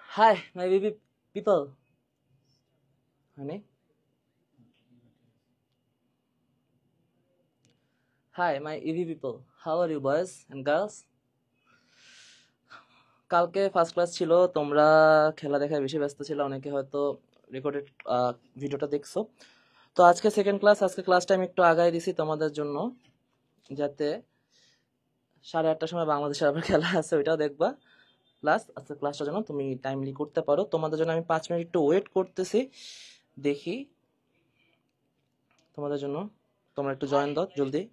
Hi, my baby people. Honey. Hi, my EV people. How are you, boys and girls? কালকে first class ছিল, তোমরা খেলা দেখায় বেশি ব্যস্ত ছিল, অনেকে হয়তো রেকর্ডেড ভিডিওটা দেখছো। তো আজকে সেকেন্ড ক্লাস, আজকে ক্লাস টাইম একটু আগায় দিছি তোমাদের জন্য, যাতে 8:30টার সময় বাংলাদেশের আবার খেলা আছে, ওইটাও দেখবা। প্লাস আজকে ক্লাসটা যেন তুমি টাইমলি করতে পারো, তোমাদের জন্য আমি 5 মিনিট একটু ওয়েট করতেছি, দেখি তোমাদের জন্য। তোমরা একটু জয়েন দাও জলদি।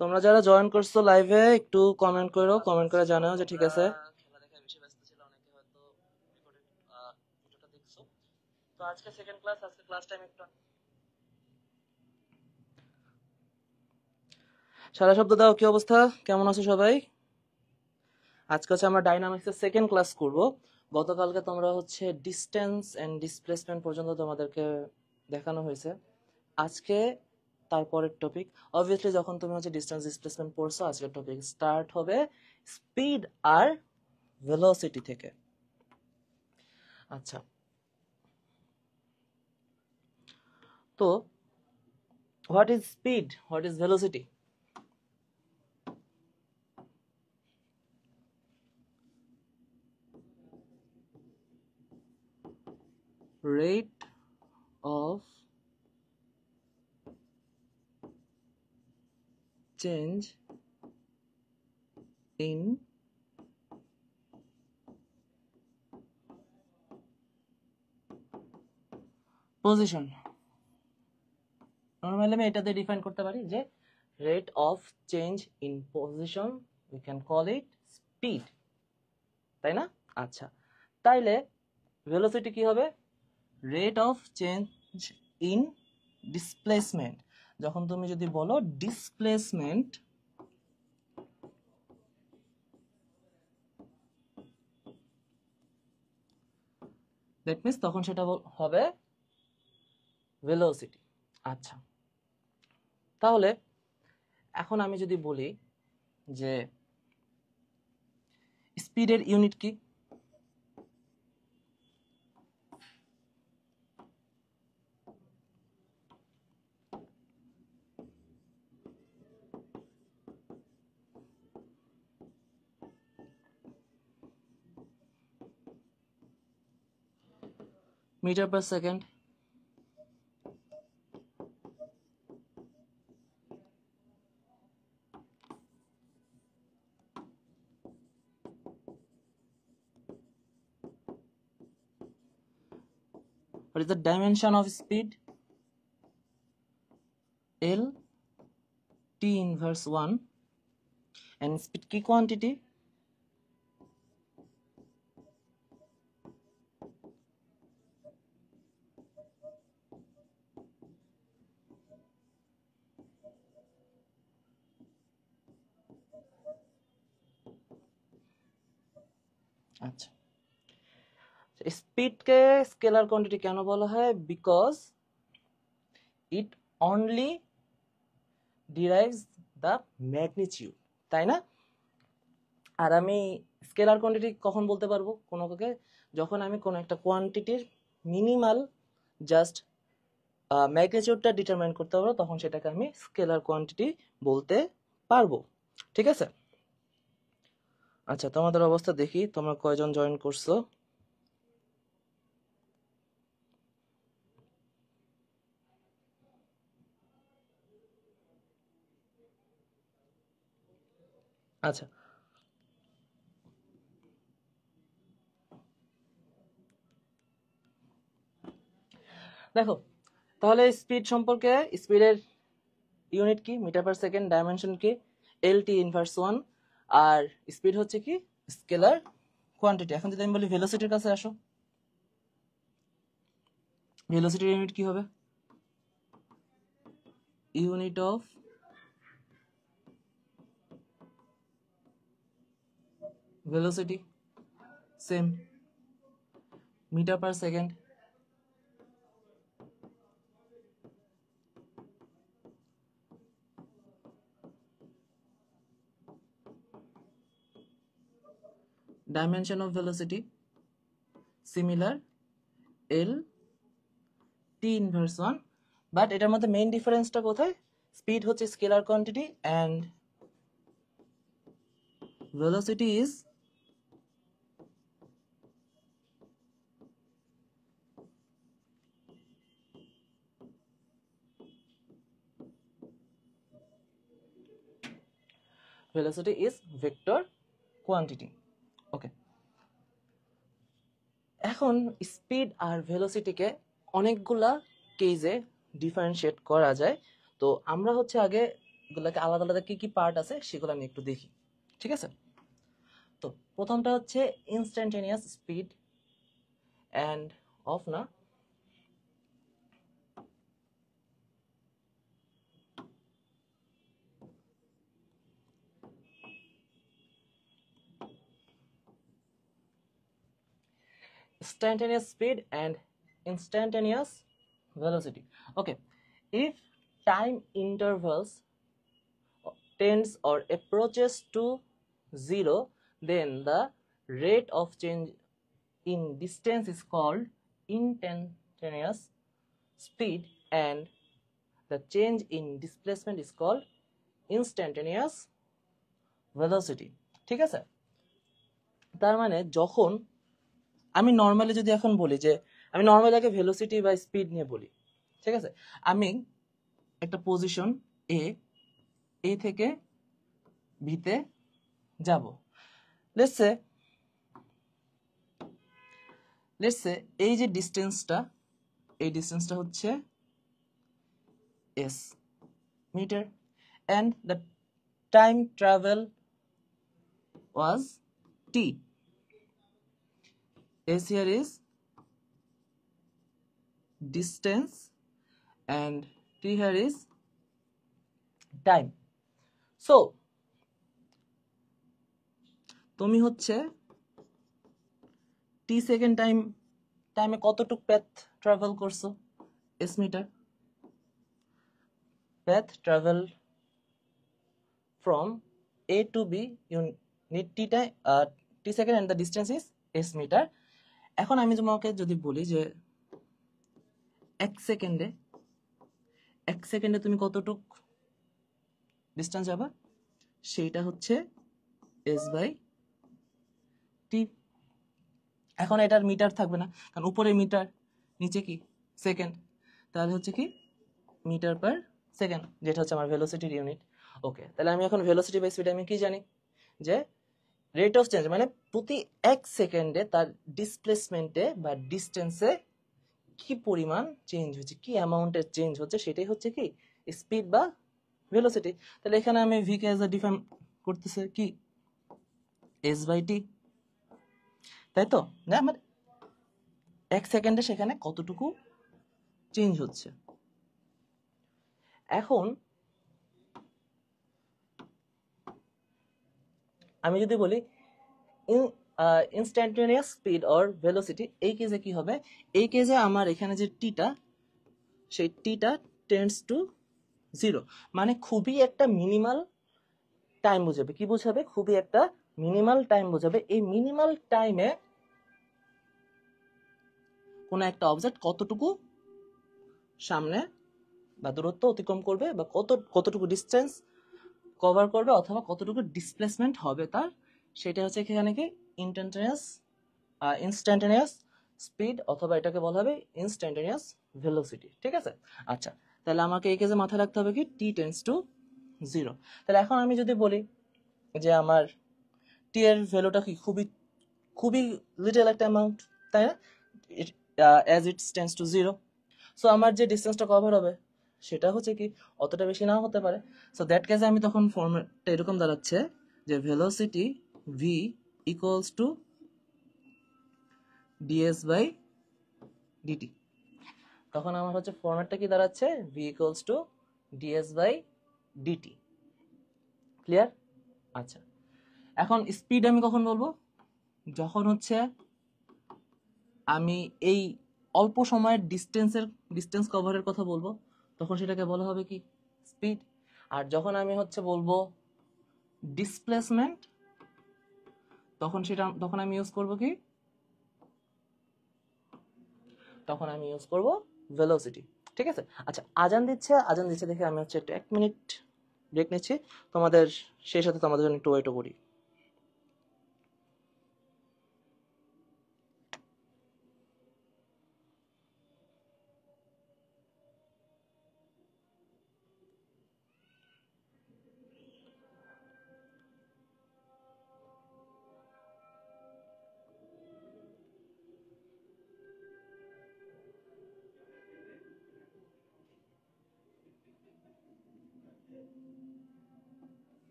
তোমরা যারা জয়েন করছো লাইভে একটু কমেন্ট করো, কমেন্ট করে জানাও যে ঠিক আছে। খেলা দেখায় বেশি ব্যস্ত ছিল, অনেকে হয়তো রেকর্ডেড ভিডিওটা দেখছো। তো আজকে সেকেন্ড ক্লাস, আজকে ক্লাস টাইম একটু। সারা শব্দ দাও, কি অবস্থা, কেমন আছো সবাই? আজকে হচ্ছে আমরা ডাইনামিক্সের সেকেন্ড ক্লাস করব। গতকালকে তোমরা হচ্ছে ডিস্টেন্স এন্ড ডিসপ্লেসমেন্ট পর্যন্ত তোমাদেরকে দেখানো হয়েছে। আজকে তারপরের টপিক, অবভিয়াসলি যখন তুমি হচ্ছে ডিস্টেন্স ডিসপ্লেসমেন্ট পড়ছো, আজকের টপিক স্টার্ট হবে স্পিড আর ভেলোসিটি থেকে। আচ্ছা, তো what is speed, what is velocity? Rate of change in position. Normally আমি এটাতে ডিফাইন করতে পারি যে rate of change in position, we can call it speed, তাই না? আচ্ছা, তাইলে ভেলোসিটি কি হবে? Rate of change in displacement. যখন তুমি যদি বলো ডিসপ্লেসমেন্ট, দ্যাট মিন্স তখন সেটা হবে ভেলোসিটি। আচ্ছা, তাহলে এখন আমি যদি বলি যে স্পিডের ইউনিট কি? Metre per second. What is the dimension of speed? L T inverse 1. And speed কি quantity? আচ্ছা, স্পিডকে স্কেলার কোয়ান্টিটি কেন বলা হয়? Because it only derives the magnitude, তাই না? আর আমি স্কেলার কোয়ান্টিটি কখন বলতে পারবো কোনোকে? যখন আমি কোনো একটা কোয়ান্টিটির মিনিমাল জাস্ট ম্যাগনিটিউডটা ডিটারমাইন করতে পারবো, তখন সেটাকে আমি স্কেলার কোয়ান্টিটি বলতে পারবো। ঠিক আছে? আচ্ছা, তোমাদের অবস্থা দেখি, তোমরা কয়জন জয়েন করছো? আচ্ছা, দেখো তাহলে স্পিড সম্পর্কে, স্পিডের ইউনিট কি? Metre per second. ডাইমেনশন কি? এল টি ইনভার্স 1। আর স্পিড হচ্ছে কি? Scalar quantity. এখন যদি আমি বলি ভেলোসিটির কাছে আসো, ভেলোসিটির ইউনিট কি হবে? Unit of velocity same, metre per second. Dimension of velocity similar L T inverse 1, but এটার মধ্যে মেইন ডিফারেন্সটা কোথায়? স্পিড হচ্ছে scalar quantity and velocity is vector quantity. Okay, এখন স্পিড আর ভেলোসিটিকে অনেকগুলা কেজে ডিফারেন্সিয়েট করা যায়। তো আমরা হচ্ছে আগে এগুলোকে আলাদা আলাদা কি কি পার্ট আছে সেগুলো নিয়ে একটু দেখি, ঠিক আছে? তো প্রথমটা হচ্ছে ইনস্ট্যান্টেনিয়াস স্পিড অ্যান্ড অফ না instantaneous speed and instantaneous velocity. Okay, if time intervals tends or approaches to 0, then the rate of change in distance is called instantaneous speed and the change in displacement is called instantaneous velocity. ঠিক আছে? তার মানে যখন আমি normally যদি এখন বলি যে আমি নর্মালি আগে ভেলোসিটি বা স্পিড নিয়ে বলি, ঠিক আছে? আমি একটা পজিশন এ থেকে বিতে যাব, লেটস সে এই যে ডিস্টেন্সটা, এই ডিস্টেন্সটা হচ্ছে S metre and the time travel was t. S here is distance and t here is time. So তুমি হচ্ছে t সেকেন্ড টাইমে কতটুক প্যাথ ট্রাভেল করছো? s মিটার path travel from A to B, you need t time t second and the distance is s meter. এখন আমি তোমাকে যদি বলি যে এক সেকেন্ডে তুমি কতটুক ডিস্টেন্স যাবা, সেইটা হচ্ছে s বাই টি। এখন এটার মিটার থাকবে না, কারণ উপরে মিটার নিচে কি সেকেন্ড, তাহলে হচ্ছে কি মিটার পার সেকেন্ড, যেটা হচ্ছে আমার ভেলোসিটির ইউনিট। ওকে, তাহলে আমি এখন ভেলোসিটি বাই স্পিড আমি কি জানি যে রেট অফ চেঞ্জ মানে প্রতি এক সেকেন্ডে তার ডিসপ্লেসমেন্টে বা ডিস্টেন্সে কি পরিমাণ চেঞ্জ হচ্ছে, কি অ্যামাউন্টের চেঞ্জ হচ্ছে, সেটাই হচ্ছে কি স্পিড বা ভেলোসিটি। তাহলে এখানে আমি V K as a define করতেছে কি এস বাই টি, তাই তো? না আমার এক সেকেন্ডে সেখানে কতটুকু চেঞ্জ হচ্ছে। এখন আমি যদি বলি ইনস্ট্যান্টেনিয়াস স্পিড অর ভেলোসিটি, এই কেজে কি হবে? এই কেজে আমার এখানে যে টিটা, সেই টিটা টেন্ডস টু 0, মানে খুবই একটা মিনিমাল টাইম বোঝাবে। কি বোঝাবে? খুবই একটা মিনিমাল টাইম বোঝাবে। এই মিনিমাল টাইমে কোনো একটা অবজেক্ট কতটুকু সামনে বা দূরত্ব অতিক্রম করবে বা কতটুকু ডিস্টেন্স কভার করবে অথবা কতটুকু ডিসপ্লেসমেন্ট হবে তার, সেটা হচ্ছে এখানে কি ইনস্ট্যান্টেনিয়াস স্পিড অথবা এটাকে বলা হবে ইনস্ট্যান্টেনিয়াস ভেলোসিটি। ঠিক আছে? আচ্ছা, তাহলে আমাকে এই কেসে মাথায় রাখতে হবে কি টি টেন্স টু 0। তাহলে এখন আমি যদি বলি যে আমার টি এর ভ্যালুটা কি খুবই লিটল একটা অ্যামাউন্ট, তাই না? As it tends to 0, so আমার যে ডিস্টেন্সটা কভার হবে সেটা হচ্ছে কি অতটা বেশি নাও হতে পারে। সো দ্যাট কেসে আমি তখন ফর্মেটটা এরকম দাঁড়াচ্ছে যে velocity V equals to DS by DT. তখন আমার হচ্ছে ফর্মেটটা কি দাঁড়াচ্ছে V equals to DS by DT. Clear? আচ্ছা, এখন স্পিড আমি কখন বলবো? যখন হচ্ছে আমি এই অল্প সময়ের ডিস্টেন্স কভারের কথা বলবো, তখন সেটাকে বলা হবে কি স্পিড। আর যখন আমি হচ্ছে বলবো ডিসপ্লেসমেন্ট, তখন আমি ইউজ করব কি, তখন আমি ইউজ করব ভেলোসিটি। ঠিক আছে, আচ্ছা আজান দিচ্ছে দেখে আমি হচ্ছে একটু 1 মিনিট ব্রেক নিচ্ছি, তোমাদের সেই সাথে তোমাদের জন্য একটু ওয়েটও করি।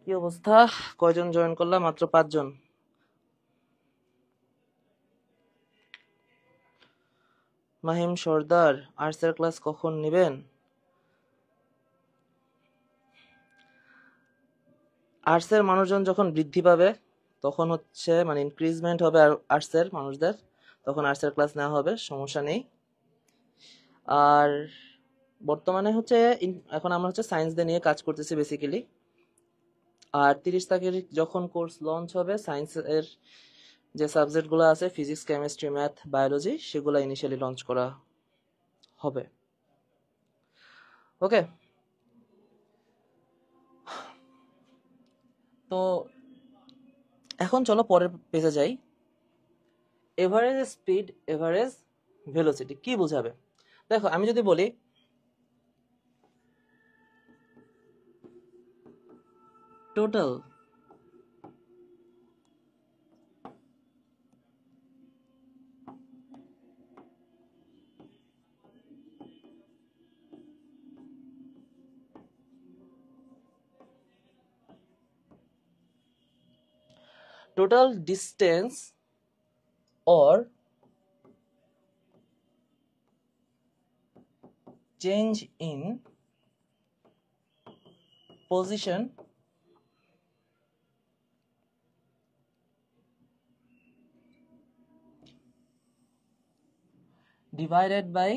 কি অবস্থা, কয়জন জয়েন করলাম? মাত্র 5 জন। মাহিম সর্দার, আর্টসের ক্লাস কখন নেবেন? আর্টসের মানুষজন যখন বৃদ্ধি পাবে তখন হচ্ছে মানে ইনক্রিজমেন্ট হবে আর্টসের মানুষদের, তখন আর্টসের ক্লাস নেওয়া হবে, সমস্যা নেই। আর বর্তমানে হচ্ছে এখন আমরা হচ্ছে সায়েন্স দিয়ে নিয়ে কাজ করতেছি বেসিক্যালি। আর 30 তারিখ যখন কোর্স লঞ্চ হবে, সায়েন্সের যে সাবজেক্টগুলো আছে ফিজিক্স, কেমিস্ট্রি, ম্যাথ, বায়োলজি, সেগুলো ইনিশিয়ালি লঞ্চ করা হবে। ওকে, তো এখন চলো পরের পেজে যাই। এভারেজ স্পিড, এভারেজ ভেলোসিটি কি বোঝাবে? দেখো আমি যদি বলি total distance or change in position divided by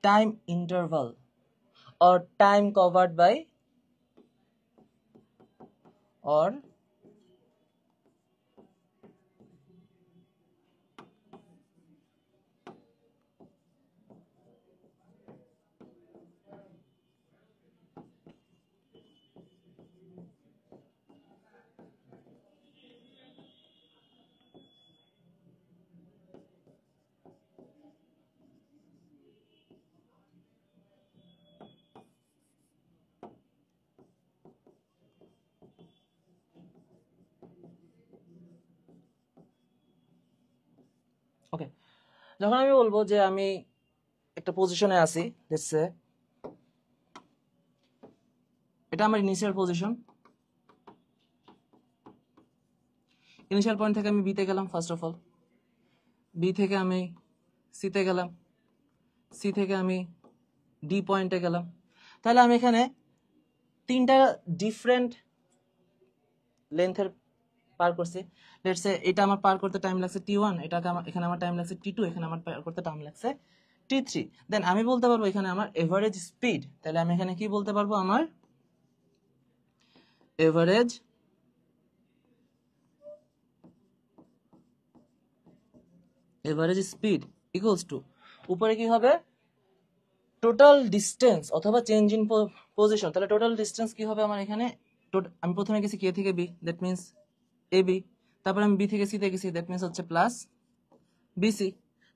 time interval or time covered by or ওকে, যখন আমি বলবো যে আমি একটা পজিশনে আছি, লেটস সে এটা আমার ইনিশিয়াল পজিশন, ইনিশিয়াল পয়েন্ট থেকে আমি বিতে গেলাম, ফার্স্ট অফ অল বি থেকে আমি সিতে গেলাম, সি থেকে আমি ডি পয়েন্টে গেলাম। তাহলে আমি এখানে 3টা ডিফারেন্ট লেন্থের পার করছি। লেটস সে এটা আমার পার করতে টাইম লাগছে t1, এখানে আমার টাইম লাগছে t2, এখানে আমার পার করতে টাইম লাগছে t3। দেন আমি বলতে পারবো এখানে আমার এভারেজ স্পিড, তাহলে আমি এখানে কি বলতে পারবো, আমার এভারেজ স্পিড ইকুয়ালস টু, উপরে কি হবে, টোটাল ডিস্টেন্স অথবা চেঞ্জ ইন পজিশন। তাহলে টোটাল ডিস্টেন্স কি হবে আমার এখানে, আমি প্রথমে গেছি কে থেকে B, that means A B, তারপর আমি বি থেকে সি তে গেছি, দ্যাট মিনস হচ্ছে প্লাস বিসি,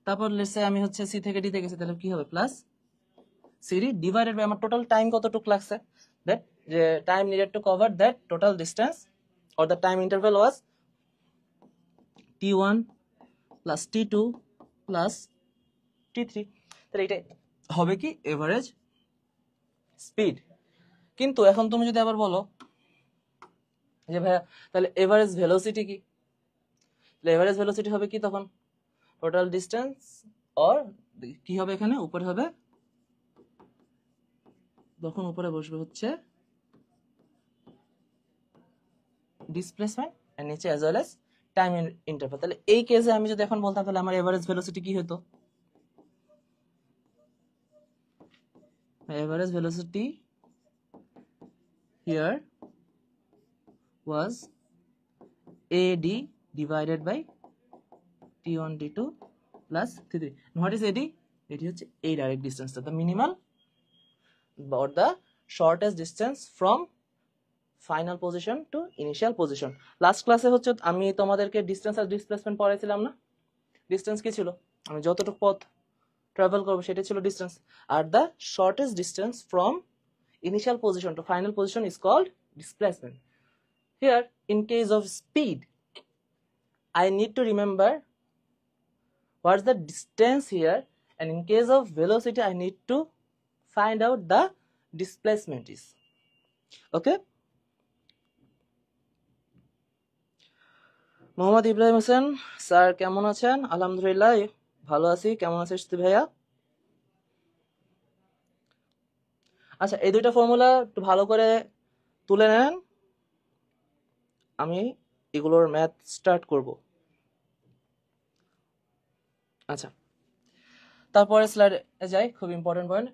তারপর লেটস সে আমি হচ্ছে সি থেকে ডি তে গেছি, তাহলে কি হবে প্লাস সিডি, ডিভাইডেড বাই আমার টোটাল টাইম কতটুকু লাগছে, দ্যাট যে time needed to cover that total distance or the time interval was t1 plus t2 plus t3। তাহলে এটা হবে কি এভারেজ স্পিড। কিন্তু এখন তুমি যদি আবার বলো যে ভাইয়া তাহলে এভারেজ ভেলোসিটি কি, তাহলে এভারেজ ভেলোসিটি হবে কি, তখন টোটাল ডিস্টেন্স অর কি হবে, এখানে উপরে হবে, তখন উপরে বসবে হচ্ছে ডিসপ্লেসমেন্ট এর নিচে as well as time interval. তাহলে এই কেসে আমি যদি এখন বলতাম তাহলে আমার এভারেজ ভেলোসিটি কি হতো? Average velocity here was AD divided by T1 T2 plus T3. And what is AD? এটি হচ্ছে এই direct ডিসটেন্সটা, the minimal or the shortest distance from final position to initial position. Last ক্লাসে হচ্ছে আমি তোমাদেরকে distance আর displacement পড়াইছিলাম না? Distance কি ছিল? আমি যতটুকু পথ ট্রাভেল করব সেটা ছিল ডিসটেন্স, আর the shortest distance from initial position to final position is called displacement. Here, in case of speed, I need to remember what's the distance here, and in case of velocity, I need to find out the displacement is. Okay? Mohammad Ibrahim Hossain sir কেমন আছেন? আলহামদুলিল্লাহ ভালো আছি। কেমন আছিস তুই ভাইয়া? আচ্ছা, এই দুইটা ফর্মুলা একটু ভালো করে তুলে নেন, আমি এগুলোর ম্যাথ স্টার্ট করব। আচ্ছা, তারপরে স্লাইডে যাই, খুব important point,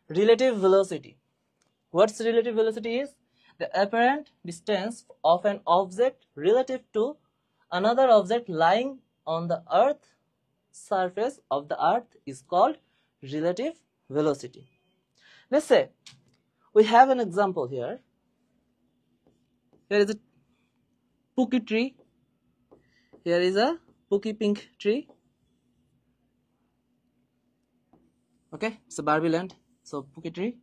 relative velocity. What's relative velocity is the apparent distance of an object relative to another object lying on the earth surface of the earth is called relative velocity. Let's say we have an example here. Here is a pookie tree. Here is a pookie pink tree. Okay, it's a Barbie land. So pookie tree.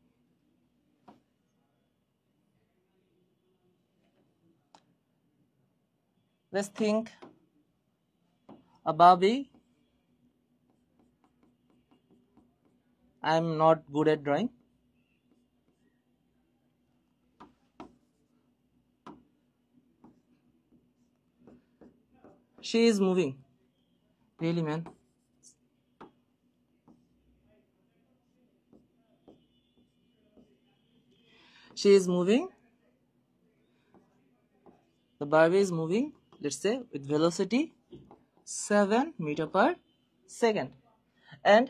Let's think a Barbie. I'm not good at drawing. She is moving. Really, man. She is moving. The Barbie is moving, let's say, with velocity 7 meter per second. And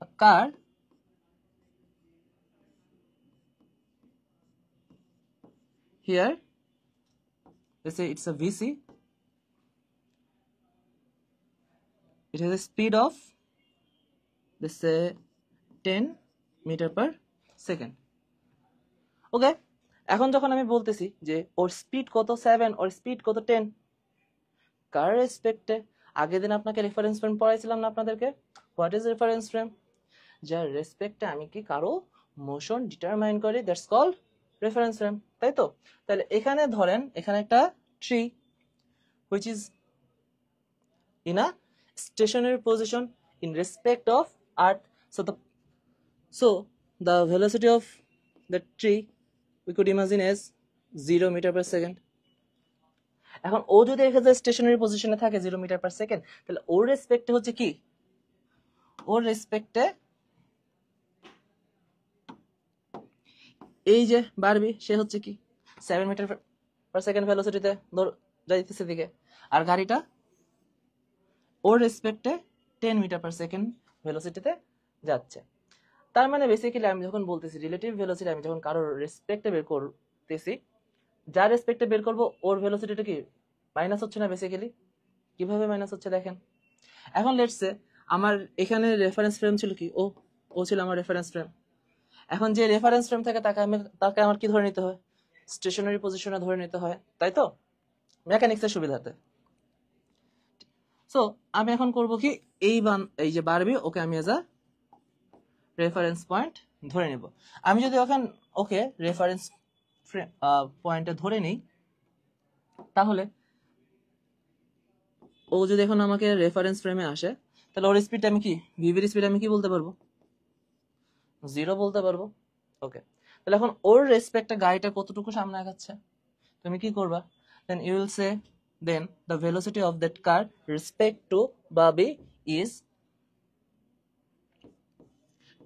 a car here, let's say it's a VC. It has a speed of, let's say, 10 meter per second. ওকে, এখন যখন আমি বলতেছি যে ওর speed কত 7, ওর speed কত 10, কার রেসপেক্টে? আগের দিন আপনাকে রেফারেন্স ফ্রেম পড়াইছিলাম না আপনাদেরকে? What is reference frame? যার রেসপেক্টে আমি কি কারো মোশন ডিটারমাইন করি, দ্যাটস কল্ড রেফারেন্স ফ্রেম, তাই তো? তাহলে এখানে ধরেন এখানে একটা tree which is in a stationary position in respect of earth, so the velocity of the tree we could imagine as 0 meter per second. এখন ও যদি এখানে স্টেশনারি পজিশনে থাকে 0 মিটার পার সেকেন্ড, তাহলে ওর রেসপেক্টে হচ্ছে কি, ওর রেসপেক্টে এই যে বারবি সে হচ্ছে কি 7 মিটার পার সেকেন্ড ভেলোসিটিতে যাইতেছে দিকে, আর গাড়িটা ওর রেসপেক্টে 10 মিটার পার সেকেন্ড ভেলোসিটিতে যাচ্ছে। তার মানে বেসিক্যালি আমি যখন বলতেছি রিলেটিভ ভেলোসিটি, আমি যখন কারোর রেসপেক্টে বের করতেছি, যার রেসপেক্টে বের করবো ওর ভেলোসিটিটা কি মাইনাস হচ্ছে না? বেসিক্যালি কিভাবে মাইনাস হচ্ছে দেখেন। এখন লেটস সে আমার এখানে রেফারেন্স ফ্রেম ছিল কি, ও ছিল আমার রেফারেন্স ফ্রেম। এখন যে রেফারেন্স ফ্রেম থাকে তাকে আমার কি ধরে নিতে হয়? স্টেশনারি পজিশনে ধরে নিতে হয়, তাই তো, মেকানিক্সের সুবিধাতে। সো আমি এখন করব কি, এই যে বারবি ওকে আমি এজ আ রেফারেন্স পয়েন্ট ধরে নেব। আমি যদি ওকে রেফারেন্স পয়েন্টে ধরে নিই, তাহলে ও যদি এখন আমাকে রেফারেন্স ফ্রেমে আসে, তাহলে ওর স্পিড আমি কি, ভিভির স্পিড আমি কি বলতে পারবো? 0 বলতে পারবো। ওকে, তাহলে এখন ওর রেসপেক্টে গাড়িটা কতটুকু সামনে আগাচ্ছে, তুমি কি করবা? Then you will say then the velocity of that car respect to Barbie is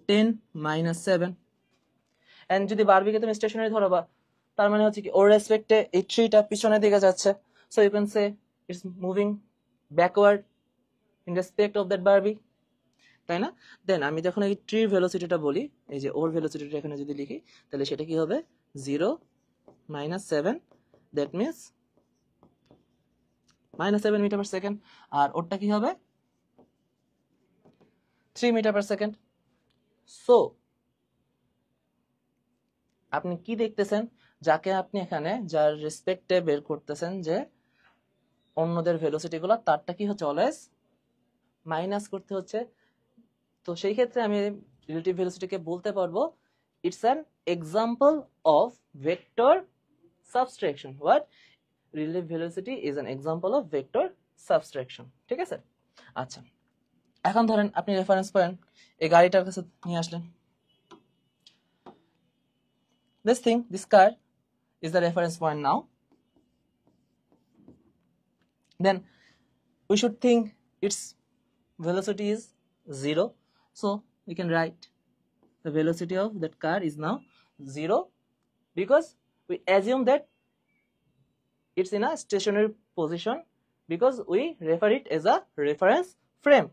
10 minus 7. and যদি বারবিকে তুমি স্টেশনারি ধরবা, তার মানে হচ্ছে কি ওর রেসপেক্টে এই ট্রিটা পিছনের দিকে যাচ্ছে, So you can say it's moving backward in respect of that Barbie, তাই না? দেন আমি যখন এই ট্রির ভেলোসিটিটা বলি, এই যে ওর ভেলোসিটিটা এখানে যদি লিখি, তাহলে সেটা কি হবে 0 - 7, that means -7 metre per second. আর ওরটা কি হবে 3 মিটার পার সেকেন্ড। সো আপনি কি দেখতেছেন, যাকে আপনি এখানে যার রেসপেক্টে বের করতেছেন যে অন্যদের ভেলোসিটিগুলো, তারটা কি হচ্ছে অলওয়েজ মাইনাস করতে হচ্ছে। তো সেই ক্ষেত্রে আমি রিলেটিভ ভেলোসিটিকে বলতে পারবো it's an example of vector subtraction. What? Relative velocity is an example of vector subtraction. ঠিক আছে? আচ্ছা, এখন ধরেন আপনি রেফারেন্স পয়েন্ট এই গাড়িটার কাছে নিয়ে আসলেন। this car is the reference point now. Then we should think its velocity is 0, so we can write the velocity of that car is now 0 because we assume that it's in a stationary position because we refer it as a reference frame.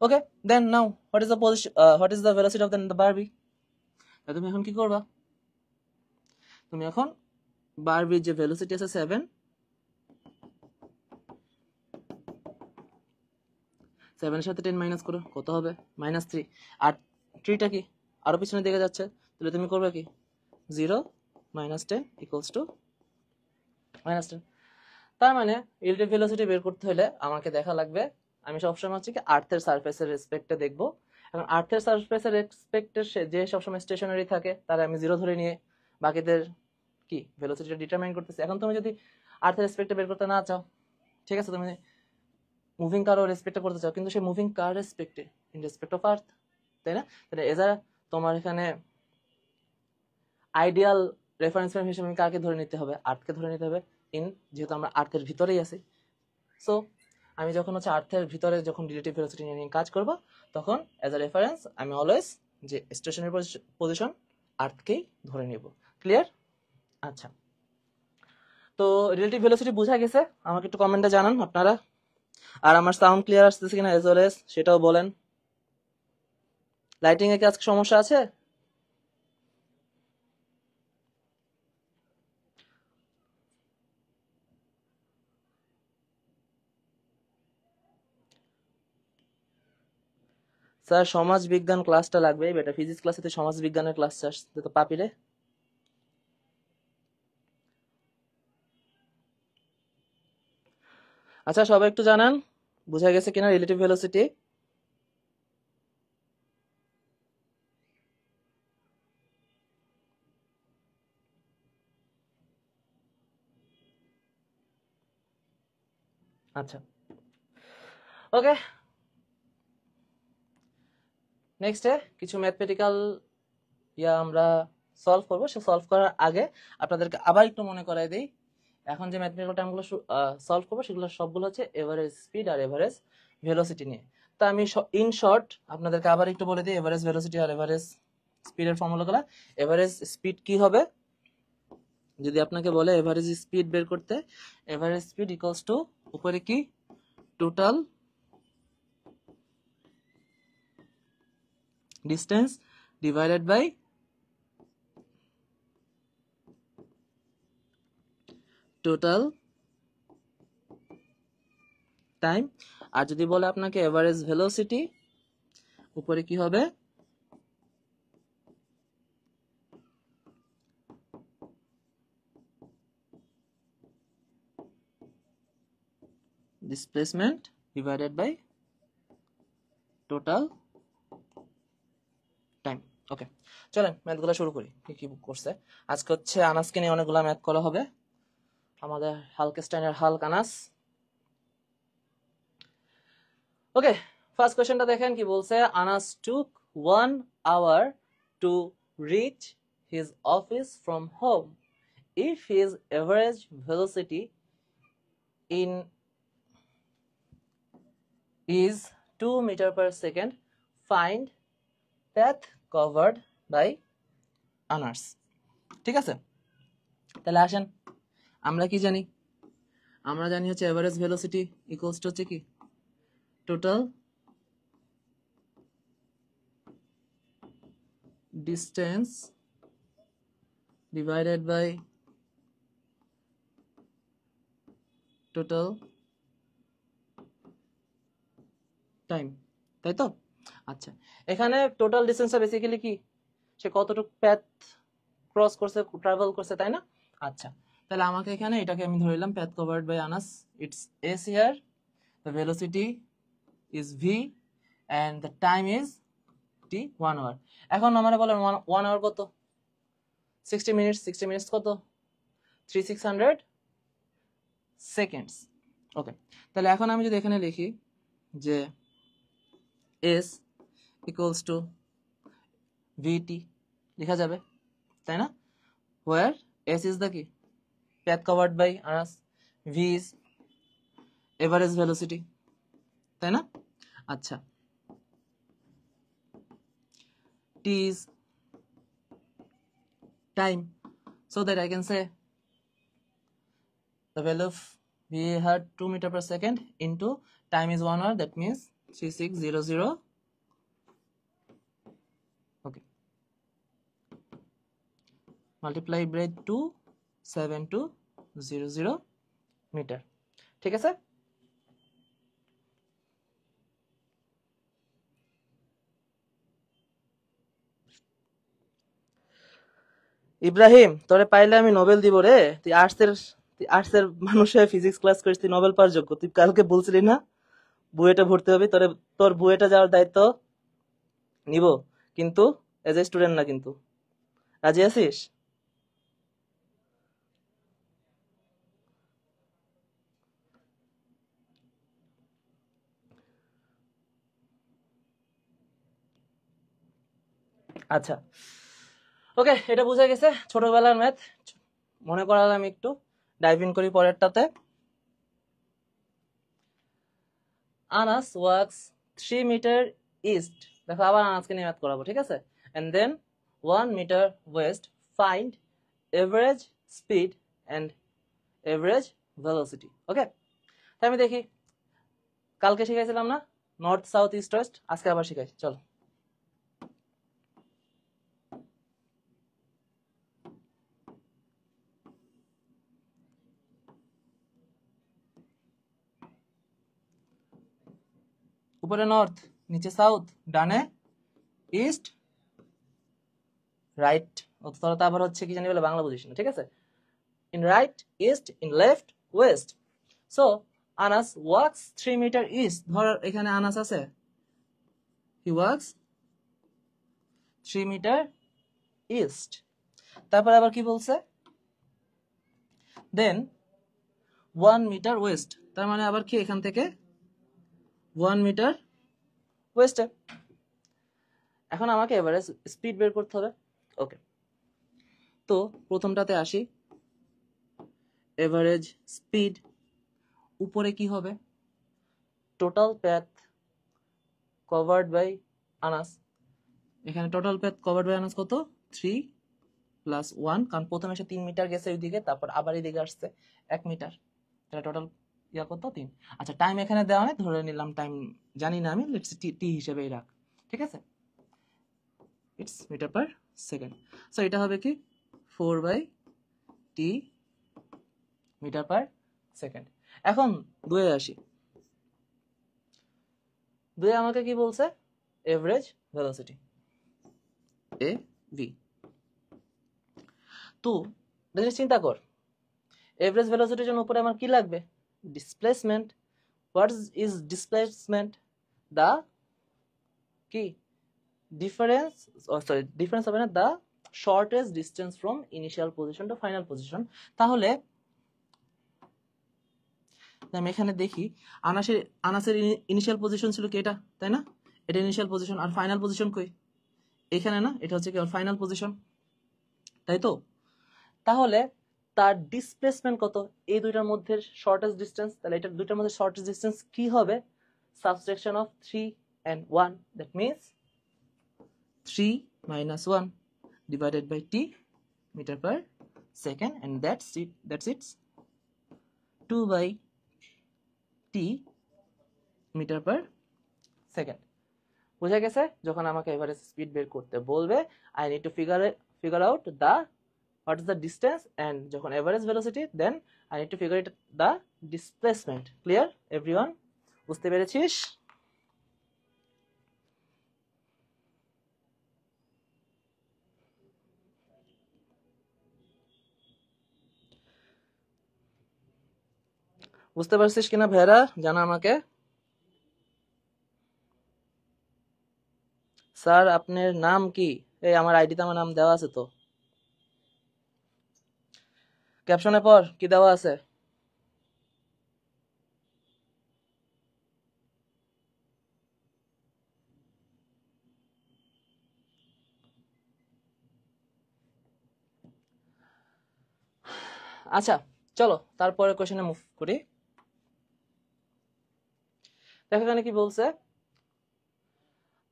Okay, then now what is the position, what is the velocity of the Barbie? তুমি এখন কি করবা, তুমি এখন বারবির যে velocity আছে 7, 7 এর সাথে 10 মাইনাস করো, কত হবে -3। আর 3টা কি আরো পিছনে দিকে যাচ্ছে, তাহলে তুমি করবে কি 0 - 10 ইকুয়ালস টু -10। তার মানে রিলেটিভ ভেলোসিটি বের করতে হলে আমাকে দেখা লাগবে, আমি সবসময় হচ্ছে কি আর্থের সারফেসের রেসপেক্টে দেখবো। এখন আর্থের সারফেসের রেসপেক্টে যে সবসময় স্টেশনারি থাকে তারা আমি 0 ধরে নিয়ে বাকিদের কি ভেলোসিটিটা ডিটারমাইন করতেছি। এখন তুমি যদি আর্থের রেসপেক্টে বের করতে না চাও, ঠিক আছে, তুমি মুভিং কারও রেসপেক্টে করতে চাও, কিন্তু সেই মুভিং কার রেসপেক্টে ইন রেসপেক্ট অফ আর্থ, তাই না? তাহলে এজা তোমার এখানে আইডিয়াল রেফারেন্স ফ্রেম হিসেবে কাকে ধরে নিতে হবে, আর্থকে ধরে নিতে হবে, যেহেতু আমরা আর্থের ভিতরেই আছি। সো আমি যখন হচ্ছে আর্থের ভিতরে যখন রিলেটিভ ভেলোসিটি নিয়ে কাজ করব, তখন অ্যাজ আ রেফারেন্স আমি অলওয়েজ যে স্টেশনারি পজিশন আর্থকেই ধরে নেব। ক্লিয়ার? আচ্ছা, তো রিলেটিভ ভেলোসিটি বোঝা গেছে? আমাকে একটু কমেন্টে জানান আপনারা। আর আমার সাউন্ড ক্লিয়ার আসতেছে কিনা এজ অলওয়েজ সেটাও বলেন। লাইটিং এ কি আজকে সমস্যা আছে? স্যার সমাজ বিজ্ঞান ক্লাসটা লাগবে, বেটা ফিজিক্স ক্লাসে তো সমাজ বিজ্ঞানের ক্লাস আসছে তো পাপিরে। আচ্ছা, সবাই একটু জানান বোঝা গেছে কিনা রিলেটিভ ভেলোসিটি। আচ্ছা, ওকে, নেক্সটে কিছু ম্যাথমেটিক্যাল আমরা সলভ করবো। সে সলভ করার আগে আপনাদেরকে আবার একটু মনে করাই দিই, এখন যে ম্যাথমেটিক্যাল টার্মগুলো সলভ করবো সেগুলো সবগুলো হচ্ছে এভারেজ স্পিড আর এভারেজ ভেলোসিটি নিয়ে। তো আমি ইন শর্ট আপনাদেরকে আবার একটু বলে দিই এভারেজ ভেলোসিটি আর এভারেজ স্পিডের ফর্মুলাগুলো। এভারেজ স্পিড কি হবে, যদি আপনাকে বলে এভারেজ স্পিড বের করতে, এভারেজ স্পিড ইকুয়ালস টু উপরে কি total distance divided by total time. আর যদি বলে আপনাকে এভারেজ ভেলোসিটি, উপরে কি হবে displacement divided by total time. Okay, চলেন ম্যাথগুলো শুরু করি। কি কি করছে আজকে হচ্ছে আনাসকে নিয়ে অনেকগুলো ম্যাথ করা হবে, আমাদের হালকেস্টাইনের হাল্ক আনাস। ওকে, ফার্স্ট কোশ্চেনটা দেখেন কি বলছে, Anas took 1 hour to reach his office from home. If his average velocity in is 2 meter per second, find path covered by Anas. ঠিক আছে, তাহলে আসেন আমরা কি জানি? আমরা জানি হচ্ছে এভারেজ ভেলোসিটি ইকুয়ালস টু হচ্ছে কি total distance divided by total time, তাই তো? আচ্ছা, এখানে টোটাল ডিস্টেন্সটা বেসিক্যালি কি সে কতটুকু প্যাথ ক্রস করছে, ট্রাভেল করছে, তাই না? আচ্ছা, তাহলে আমাকে এখানে এটাকে আমি ধরে নিলাম path covered by Anas, it's s here, the velocity is v and the time is t 1 hour. এখন আমরা বলেন 1 আওয়ার কত? 60 মিনিটস, 60 মিনিটস কত? 3600 সেকেন্ডস। ওকে, তাহলে এখন আমি যদি এখানে লিখি যে এস ইকুয়ালস টু ভিটি লেখা যাবে, তাই না? হোয়ার এস ইজ দ্য কি path covered by us, v is average velocity, তাই না? আচ্ছা, t is time, so that I can say the value of v had 2 meter per second into time is 1 hour, that means 3600. Okay, multiply by 27200 metre, ঠিক আছে? ইব্রাহিম, তোরে পাইলে আমি Nobel দিব রে। তুই আর্টসের মানুষে ফিজিক্স ক্লাস করিস, তুই নোবেল পাওয়ার যোগ্য। তুই কালকে বলছিলি না বুয়েটে ভর্তি হবি, তোর বুয়েটে যাওয়ার দায়িত্ব নিব, কিন্তু এজ এ স্টুডেন্ট না। কিন্তু রাজি আছিস? আচ্ছা, ওকে, এটা বুঝা গেছে ছোটবেলার ম্যাথ। মনে করালাম একটু, ডাইভ ইন করি পরেরটাতে। আনাস ওয়াক্স 3 মিটার ইস্ট, দেখো আবার আনাসকে নিয়ে ম্যাথ করাবো, ঠিক আছে? And then 1 metre west, find average speed and average velocity. Okay, তাই আমি দেখি, কালকে শিখাইছিলাম না নর্থ সাউথ ইস্ট ওয়েস্ট, আজকে আবার শিখাই, চলো। উপরে নর্থ, নিচে সাউথ, ডানে ইস্ট, রাইট। তোরা তো আবার হচ্ছে কি জানি বলে বাংলা বুঝিস না, ঠিক আছে? In right east, in left west. So Anas walks 3 metre east, ধর এখানে আনাস আছে, হি ওয়াক্স 3 মিটার ইস্ট। তারপর আবার কি বলছে? দেন 1 মিটার ওয়েস্ট, তার মানে আবার কি এখান থেকে 1 মিটার ওয়েস্টে। এখন আমাকে এভারেজ স্পিড বের করতে হবে। ওকে, তো প্রথমটাতে আসি, এভারেজ স্পিড। উপরে কি হবে? Total path covered by Anas. এখানে total path covered by Anas কত? 3 প্লাস 1, কারণ প্রথমে এসে 3 মিটার গেছে ওইদিকে, তারপর আবার এইদিকে আসছে 1 মিটার, তাহলে টোটাল ইয়া কত? 3। আচ্ছা, টাইম এখানে দেওয়া হয়, ধরে নিলাম টাইম জানি না আমি, লেটস টি হিসেবেই রাখ, ঠিক আছে? It's meter per second. So এটা হবে কি 4/t মিটার পার সেকেন্ড। এখন দুয়ে আসি, দুয়ে আমাকে কি বলছে? Average velocity, A V. তো জিনিস চিন্তা কর, এভারেজ ভেলোসিটির জন্য উপরে আমার কি লাগবে? Displacement. What is displacement? The কি ডিফারেন্স, সরি ডিফারেন্স হবে না, the shortest distance from initial position to final position. তাহলে আমি এখানে দেখি আনাসের ইনিশিয়াল পজিশন ছিল কি এটা, তাই না? এটা ইনিশিয়াল পজিশন, আর ফাইনাল পজিশন কই? এখানে না, এটা হচ্ছে কি ফাইনাল পজিশন, তাই তো? তাহলে তার ডিসপ্লেসমেন্ট কত? এই দুইটার মধ্যে শর্টেস্ট ডিস্টেন্স, তাহলে এটা দুইটার মধ্যে শর্টেস্ট ডিস্টেন্স কি হবে? Subtraction of 3 and 1, that means 3 minus 1 divided by t meter per second, and that's it, 2/t meter per second. বুঝা গেছে? যখন আমাকে এভারেজ স্পিড বের করতে বলবে, I need to figure out the what is the distance, and যখন average velocity, then I need to figure it the displacement. Clear everyone? বুঝতে পেরেছিস? বুঝতে পারছিস কিনা ভাইরা, জানা আমাকে। স্যার আপনার নাম কি? এই আমার আইডিতে আমার নাম দেওয়া আছে তো, ক্যাপশনে পর কি দেওয়া আছে। আচ্ছা চলো তারপরে কোশ্চেনে মুভ করি। দেখো এখানে কি বলছে,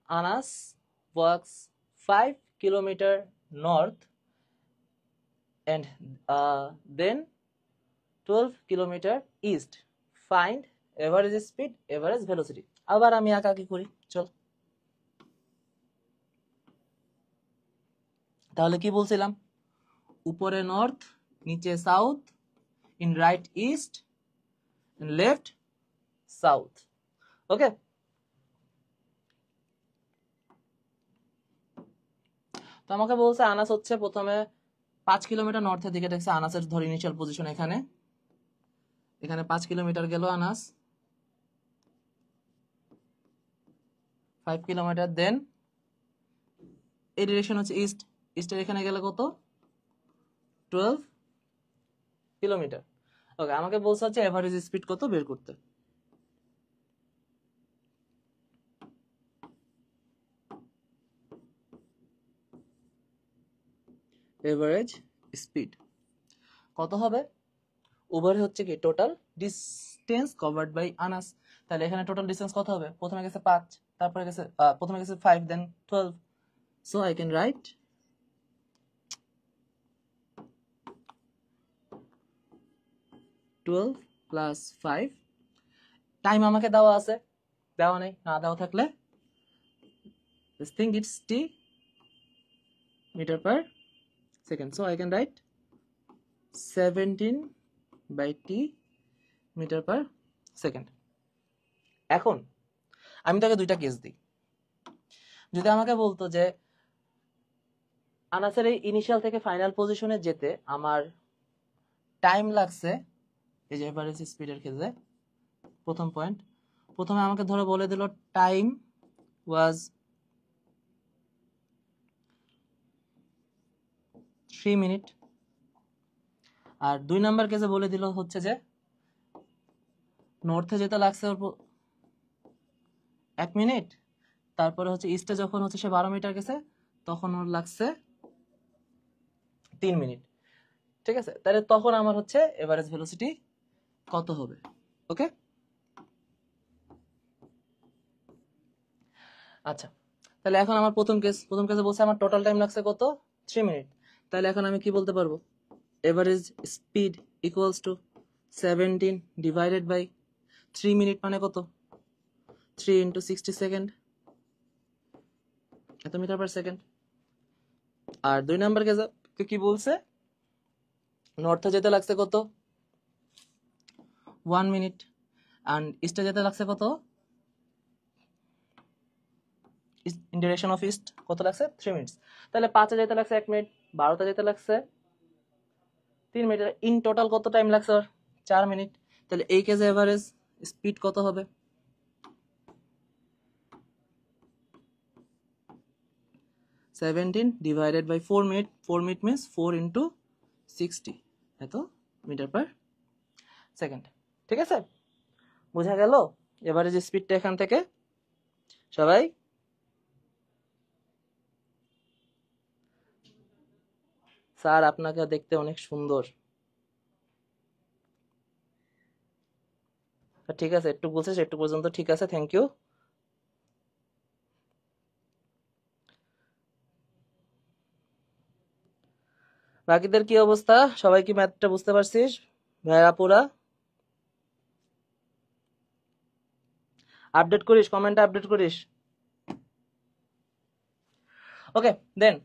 Anas works 5 kilometre north and then 12 kilometre east, find average speed average velocity. আবার আমি আঁকাকি করি, চল। তাহলে কি বলছিলাম, উপরে নর্থ, নিচে south, in right east, in left south. Okay, তো আমাকে বলছে আনাস হচ্ছে প্রথমে 5 কিলোমিটার নর্থের দিকে দেখছে। আনাসের ধর ইনিশিয়াল পজিশন এখানে 5 কিলোমিটার গেল আনাস, 5 কিলোমিটার, দেন এই ডিরেকশন হচ্ছে ইস্ট, ইস্টের এখানে গেলে কত, 12 কিলোমিটার। ওকে, আমাকে বলছে হচ্ছে এভারেজ স্পিড কত বের করতে। এভারেজ স্পিড কত হবে, ওভার হচ্ছে কি total distance covered by Anas. তাহলে এখানে টোটাল ডিসটেন্স কত হবে, প্রথমে গেছে 5, তারপরে গেছে 5, দেন 12, so I can write 12 plus 5। Time আমাকে দেওয়া আছে, দেওয়া নেই, না দেওয়া থাকলে this thing it's t meter per second, so I can write 17/t meter per second। এখন আমি তাকে দুইটা কেস দিই। যদি আমাকে বলতো যে আনাসের এই ইনিশিয়াল থেকে ফাইনাল পজিশনে যেতে আমার টাইম লাগছে, এই যে এভারেজ স্পিডের ক্ষেত্রে প্রথম পয়েন্ট, প্রথমে আমাকে ধরো বলে দিল টাইম ওয়াজ 3 মিনিট, আর 2 নাম্বার কেসে বলে দিল হচ্ছে যে নর্থে যেতে লাগছে ওর 1 মিনিট, তারপরে হচ্ছে ইস্টে যখন হচ্ছে সে 12 মিটার গেছে তখন ওর লাগছে 3 মিনিট। ঠিক আছে, তাহলে তখন আমার হচ্ছে এভারেজ ভেলোসিটি কত হবে। ওকে, আচ্ছা তাহলে এখন আমার প্রথম কেসে বলছে আমার টোটাল টাইম লাগছে কত, 3 মিনিট। তাহলে এখন আমি কি বলতে পারবো, average speed equals to 17 divided by 3 minute, মানে কত, 3 ইন্টু 60 সেকেন্ড, এত মিটার পার সেকেন্ড। আর 2 নাম্বার কেসে কি বলছে, নর্থে যেতে লাগছে কত, 1 মিনিট, and ইস্টে যেতে লাগছে কত, ইন ডিরেকশন অফ ইস্ট কত লাগছে, 3 মিনিটস। তাহলে 5-এ যেতে লাগছে 1 মিনিট, 12-তে যেতে লাগছে 3 মিনিট, ইন টোটাল কত টাইম লাগছে, 4 মিনিট। তাহলে এই কেসে এভারেজ স্পিড কত হবে, 17 divided by 4 minute, 4 minute means 4 into 60, এত মিটার পার সেকেন্ড। ঠিক আছে, বোঝা গেল এভারেজ স্পিডটা এখান থেকে সবাই। স্যার আপনাকে দেখতে অনেক সুন্দর। ঠিক আছে, একটু বলছিস, একটু পর্যন্ত ঠিক আছে, থ্যাংক ইউ। বাকিদের কি অবস্থা, সবাই কি ম্যাথটা বুঝতে পারছিস ভাইয়া পুরা? আপডেট করিস, কমেন্টে আপডেট করিস। ওকে দেন,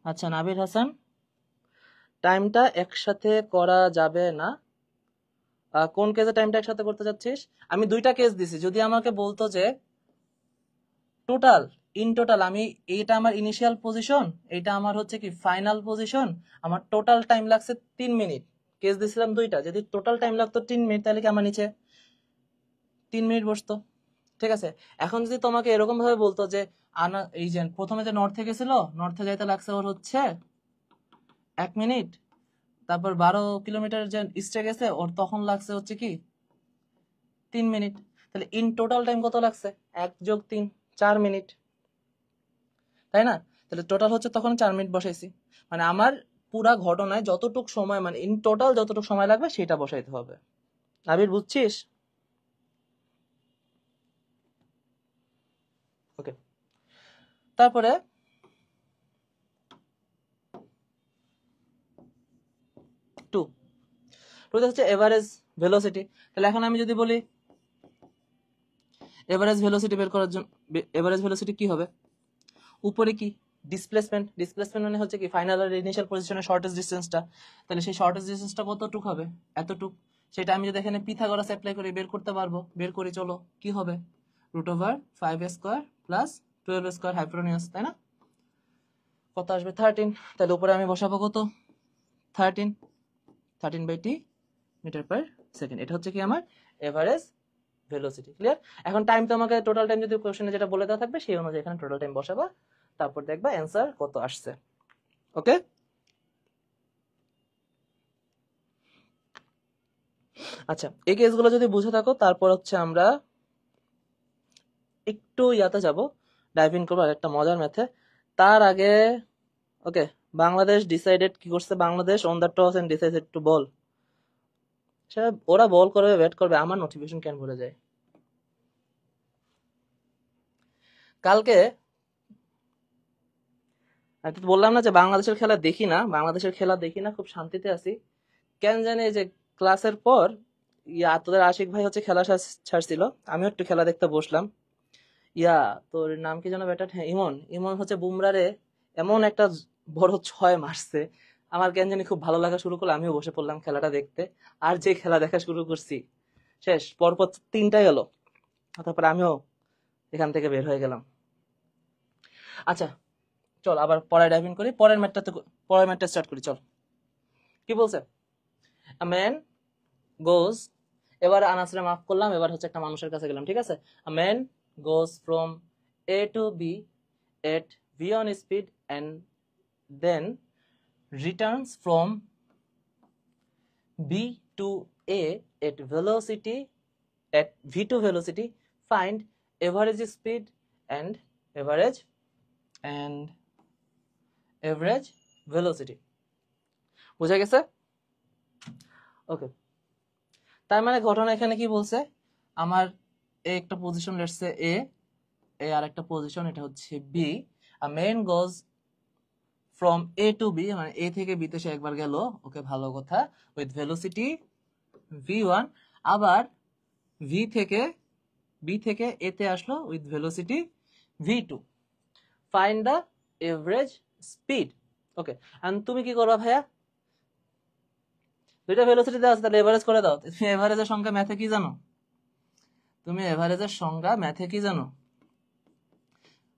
আচ্ছা নাবির হাসান, টাইমটা একসাথে করা যাবে না। কোন কেসে টাইমটা একসাথে করতে যাচ্ছিস? আমি দুইটা কেস দিছি, যদি আমাকে বলতো যে টোটাল ইন টোটাল আমি এইটা আমার ইনিশিয়াল পজিশন, এইটা আমার হচ্ছে কি ফাইনাল পজিশন, আমার টোটাল টাইম লাগছে 3 মিনিট, কেস দিছিলাম দুইটা, যদি টোটাল টাইম লাগতো 3 মিনিট তাহলে কি আমার নিচে 3 মিনিট বসতো, ঠিক আছে। এখন যদি তোমাকে এরকম ভাবে বলতো যে এই যে প্রথমে যে নর্থে গেছিল, নর্থে যাইতে লাগছে ওর হচ্ছে 1 মিনিট, তারপর 12 কিলোমিটার যে ইস্টে গেছে ওর তখন লাগছে হচ্ছে কি 3 মিনিট, তাহলে ইন টোটাল টাইম কত লাগছে? 1 + 3 4 মিনিট, তাই না? তাহলে টোটাল হচ্ছে তখন 4 মিনিট বসাইছি, মানে আমার পুরা ঘটনায় যতটুক সময়, মানে ইন টোটাল যতটুক সময় লাগবে সেটা বসাইতে হবে। আবির বুঝছিস? ওকে, তারপরে টুতে হচ্ছে এভারেজ ভেলোসিটি। তাহলে এখন আমি যদি বলি এভারেজ ভেলোসিটি বের করার জন্য, এভারেজ ভেলোসিটি কি হবে? উপরে কি ডিসপ্লেসমেন্ট, ডিসপ্লেসমেন্ট মানে হচ্ছে কি ফাইনাল আর ইনিশিয়াল পজিশনের শর্টেস্ট ডিসটেন্সটা, তাহলে সেই শর্টেস্ট ডিসটেন্সটা কতটুক হবে? এতটুক। সেটা আমি যদি এখানে পিথাগোরাস অ্যাপ্লাই করে বের করতে পারবো, বের করি চলো, কি হবে? √5a² প্লাস 12a² হাইপোটেনিউস, তাই না? কত আসবে? 13। তাহলে উপরে আমি বসাবো কত? 13, 13/t মিটার পার সেকেন্ড। এটা হচ্ছে কি আমার এভারেজ ভেলোসিটি। ক্লিয়ার? এখন টাইম তো আমাকে টোটাল টাইম যদি কোশ্চেনে যেটা বলে দেওয়া থাকবে সেই অনুযায়ী এখানে টোটাল টাইম বসাবা, তারপর দেখবা অ্যান্সার কত আসছে। ওকে, আচ্ছা এই কেসগুলো যদি বুঝে থাকো, তারপর হচ্ছে আমরা একটু ইয়াতে যাব, ডাইভ ইন করবো একটা মজার ম্যাথে। তার আগে ওকে, বাংলাদেশ ডিসাইডেড কি করছে? Bangladesh on the toss and decided to bowl. সেটা ওরা বল করবে, ব্যাট করবে, আমার নোটিফিকেশন কেন ভরে যায়? কালকে আমি তো বললাম না যে বাংলাদেশের খেলা দেখি না, বাংলাদেশের খেলা দেখি না, খুব শান্তিতে আছি। কেন জানি যে ক্লাসের পর তোদের আশিক ভাই হচ্ছে খেলা ছাড়ছিল, আমিও একটু খেলা দেখতে বসলাম। তোর নাম কি যেন ব্যাটার? হ্যাঁ, ইমন। ইমন হচ্ছে বুমরারে এমন একটা বড় 6 মারছে, আমার কেন জানি খুব ভালো লাগা শুরু করলো, আমিও বসে পড়লাম খেলাটা দেখতে। আর যে খেলা দেখা শুরু করছি, শেষ পরপর 3টা গেল, তারপর আমিও এখান থেকে বের হয়ে গেলাম। আচ্ছা চল আবার পরে ডাইভ ইন করি, পরের ম্যাটটা স্টার্ট করি। চল, কি বলছে? আ ম্যান গোজ, এবার আনাসরে মাফ করলাম, এবার হচ্ছে একটা মানুষের কাছে গেলাম, ঠিক আছে। A man goes from A to B at v1 speed and then returns from b to a at v2 velocity. Find average speed and average velocity. বুঝা গেছে? ওকে, তার মানে ঘটনা এখানে কি বলছে? আমার একটা পজিশন লেটসে এ, আর একটা পজিশন এটা হচ্ছে B. A man goes from A to B, মানে এ থেকে বি তে সে একবার গেল, ওকে ভালো কথা, উইথ ভেলোসিটি v1, আবার বি থেকে এ তে আসলো with velocity v2। Find the average speed. Okay, আর তুমি কি করবা ভাইয়া? দুইটা ভেলোসিটি দেওয়া আছে, তাহলে এভারেজ করে দাও। তুমি এভারেজের সংখ্যা ম্যাথে কি জানো?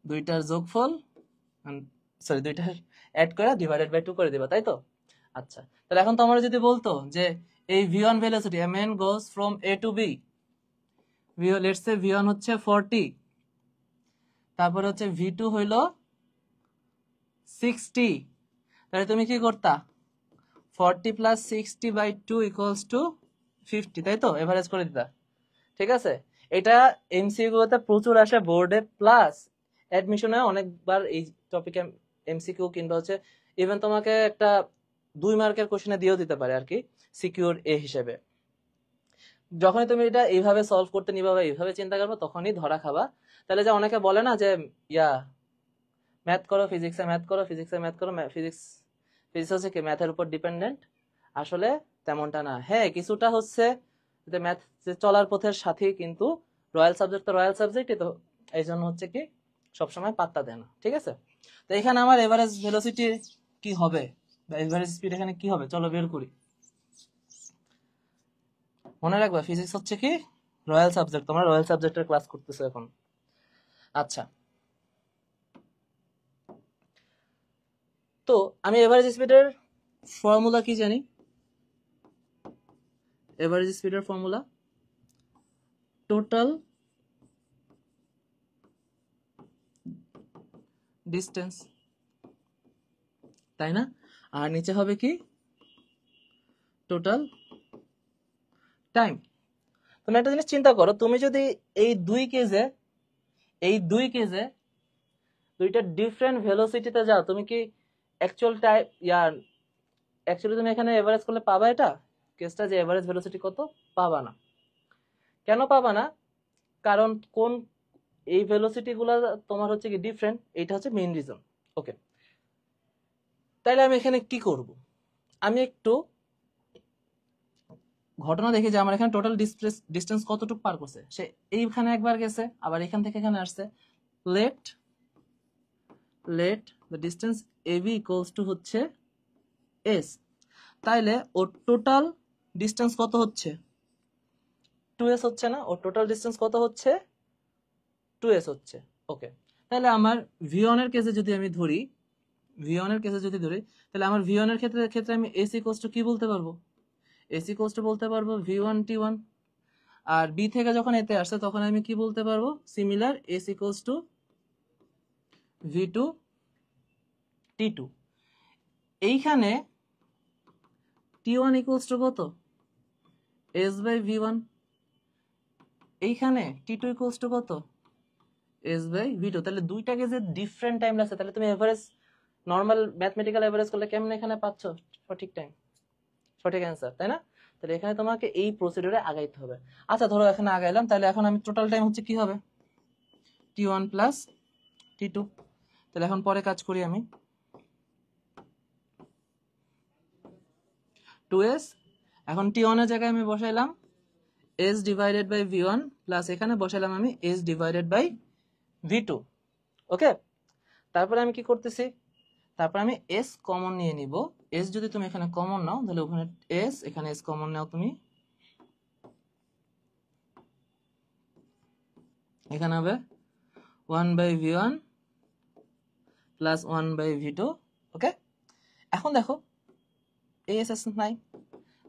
দুইটার যোগফল, দুইটার অ্যাড করে ডিভাইডেড বাই 2 করে দিবা, তাই তো? আচ্ছা, তাহলে এখন তোমার যদি বলতো যে এই v1 velocity, a man goes from a to b, let's say v1 হচ্ছে 40, তারপর হচ্ছে v2 হইলো 60, তাহলে তুমি কি করতা? 40 + 60/2 = 50, তাই তো? এভারেজ করে দিতা, ঠিক আছে। এটা এমসিকিউ তে প্রচুর আসে বোর্ডে, প্লাস অ্যাডমিশনে অনেকবার এই টপিকে এমসিকিউ কিংবা হচ্ছে ইভেন তোমাকে একটা 2 মার্কের কোশ্চেনে দিয়েও দিতে পারে আর কি, সিকিউর এ হিসেবে। যখনই তুমি এটা এইভাবে সলভ করতে নিবা বা এইভাবে চিন্তা করবে, তখনই ধরা খাবা। তাহলে যে অনেকে বলে না যে ম্যাথ করো, ফিজিক্সে ম্যাথ করো, ফিজিক্স ফিজিক্স হচ্ছে কি ম্যাথের উপর ডিপেন্ডেন্ট, আসলে তেমনটা না। হ্যাঁ, কিছুটা হচ্ছে যে ম্যাথ যে চলার পথের সাথে, কিন্তু রয়্যাল সাবজেক্ট তো রয়্যাল সাবজেক্টই তো, এই জন্য হচ্ছে কি সবসময় পাত্তা দেয় না। ঠিক আছে, তো এখানে আমার এভারেজ ভেলোসিটি কি হবে বা এভারেজ স্পিড এখানে কি হবে, চলো বের করি। মনে রাখবা ফিজিক্স হচ্ছে কি রয়্যাল সাবজেক্ট, তোমরা রয়্যাল সাবজেক্টের ক্লাস করতেছো এখন। আচ্ছা, তো আমি এভারেজ স্পিডের ফর্মুলা কি জানি? এভারেজ স্পিডের ফর্মুলা টোটাল ডিস্টেন্স, তাই না? আর নিচে হবে কি টোটাল টাইম। তুমি একটা জিনিস চিন্তা করো, তুমি যদি এই দুই কেজে দুইটা ডিফারেন্ট ভেলোসিটিতে যাও, তুমি কি অ্যাকচুয়াল টাইম অ্যাকচুয়ালি তুমি এখানে এভারেজ করলে পাবা এটা কেসটা যে এভারেজ ভেলোসিটি কত? পাবা না। কেন পাবা না? কারণ কোন এই ভেলোসিটি গুলা তোমার হচ্ছে কি ডিফারেন্ট, এটা হচ্ছে মেইন রিজন। ওকে, তাইলে আমি এখানে কি করব? আমি একটু ঘটনা দেখি যে আমার এখানে টোটাল ডিস্টেন্স কতটুকু পার করছে। সে এইখানে একবার গেছে, আবার এখান থেকে এখানে আসছে। Let the distance AB equals to হচ্ছে এস। তাইলে ওর টোটাল ডিস্টেন্স কত হচ্ছে? 2s হচ্ছে না? ওর টোটাল ডিস্টেন্স কত হচ্ছে? 2s হচ্ছে। ওকে, তাহলে আমার v1 এর কেসে যদি আমি ধরি, তাহলে আমার v1 এর ক্ষেত্রে আমি s ইকুয়ালস টু কি বলতে পারবো? s ইকুয়ালস টু বলতে পারবো v1 t1। আর b থেকে যখন এতে আসছে তখন আমি কি বলতে পারবো? Similar s equals to v2 t2। এইখানে t1 ইকুয়ালস টু কত? s by v1। এইখানে t2 ইকুয়ালস টু কত? s by v2। তাহলে দুইটাকে যে ডিফারেন্ট টাইম লাগছে, তাহলে তুমি এভারেজ নরমাল ম্যাথমেটিক্যাল এভারেজ করলে কেমন এখানে পাচ্ছ সঠিক টাইম, সঠিক অ্যান্সার, তাই না? তাহলে এখানে তোমাকে এই প্রসিডিউরে আগাইতে হবে। আচ্ছা, ধরো এখানে আগাইলাম, তাহলে এখন আমি টোটাল টাইম হচ্ছে কি হবে? t1 plus t2। তাহলে এখন পরে কাজ করি আমি। 2s, এখন t1 এর জায়গায় আমি বসাইলাম s divided by v1 plus এখানে বসাইলাম আমি s ডিভাইডেড বাই v2। ওকে, তারপরে আমি কি করতেছি? তারপর আমি s কমন নিয়ে নিব। s যদি তুমি এখানে কমন নাও, তাহলে ওখানে s, এখানে s কমন নাও তুমি, এখানে হবে 1 by v1 plus 1 by v2। ওকে, এখন দেখো s নাই,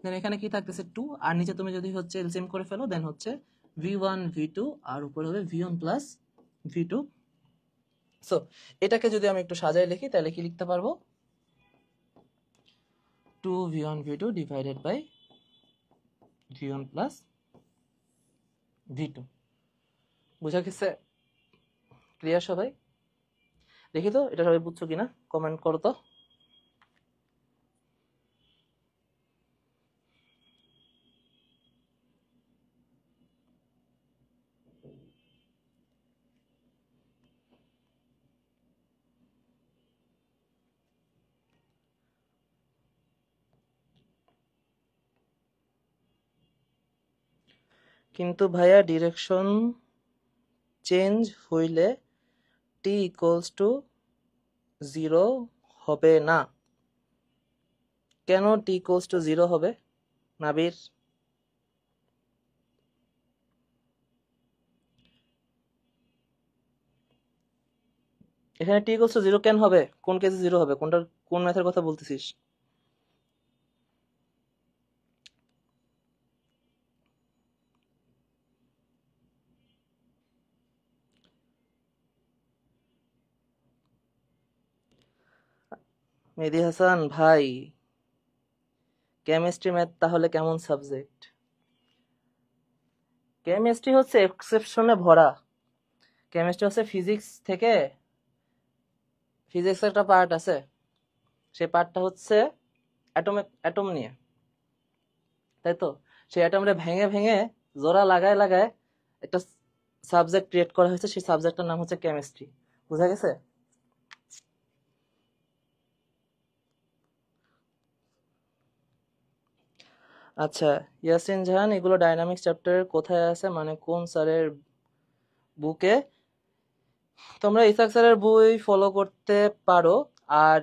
দেন এখানে কি থাকতেছে 2, আর নিচে তুমি যদি হচ্ছে এলসিএম করে ফেলো, দেন হচ্ছে v1 v2 আর উপরে হবে v1 প্লাস v2। সো এটাকে যদি আমি একটু সাজায় লিখি, তাহলে কি লিখতে পারবো? 2v1 v2 divided by v1 plus v2। বুঝা গেছে? ক্লিয়ার সবাই? দেখি তো এটা সবাই বুঝছো কিনা, কমেন্ট করো তো। কিন্তু ভাইয়া ডিরেকশন চেঞ্জ হইলে t ইকুয়ালস টু 0 হবে না। কেন t ইকুয়ালস টু 0 হবে নাবির? এখানে t ইকুয়ালস টু 0 কেন হবে? কোন কেসে 0 হবে? কোন ম্যাথের কথা বলতেছিস? মেহেদী হাসান ভাই, কেমিস্ট্রি ম্যাথ তাহলে কেমন সাবজেক্ট? কেমিস্ট্রি হচ্ছে এক্সেপশনে ভরা। কেমিস্ট্রি হচ্ছে ফিজিক্স থেকে, ফিজিক্সের একটা পার্ট আছে, সেই পার্টটা হচ্ছে অ্যাটম নিয়ে, তাই তো? সেই অ্যাটমরে ভেঙে ভেঙে জোড়া লাগায় লাগায় একটা সাবজেক্ট ক্রিয়েট করা হয়েছে, সেই সাবজেক্টটার নাম হচ্ছে কেমিস্ট্রি। বুঝা গেছে? আচ্ছা, ইয়াসিন জাহান, এগুলো ডাইনামিক্স চ্যাপ্টারের কোথায় আছে, মানে কোন স্যারের বুকে? তোমরা ইসাক স্যারের বই ফলো করতে পারো। আর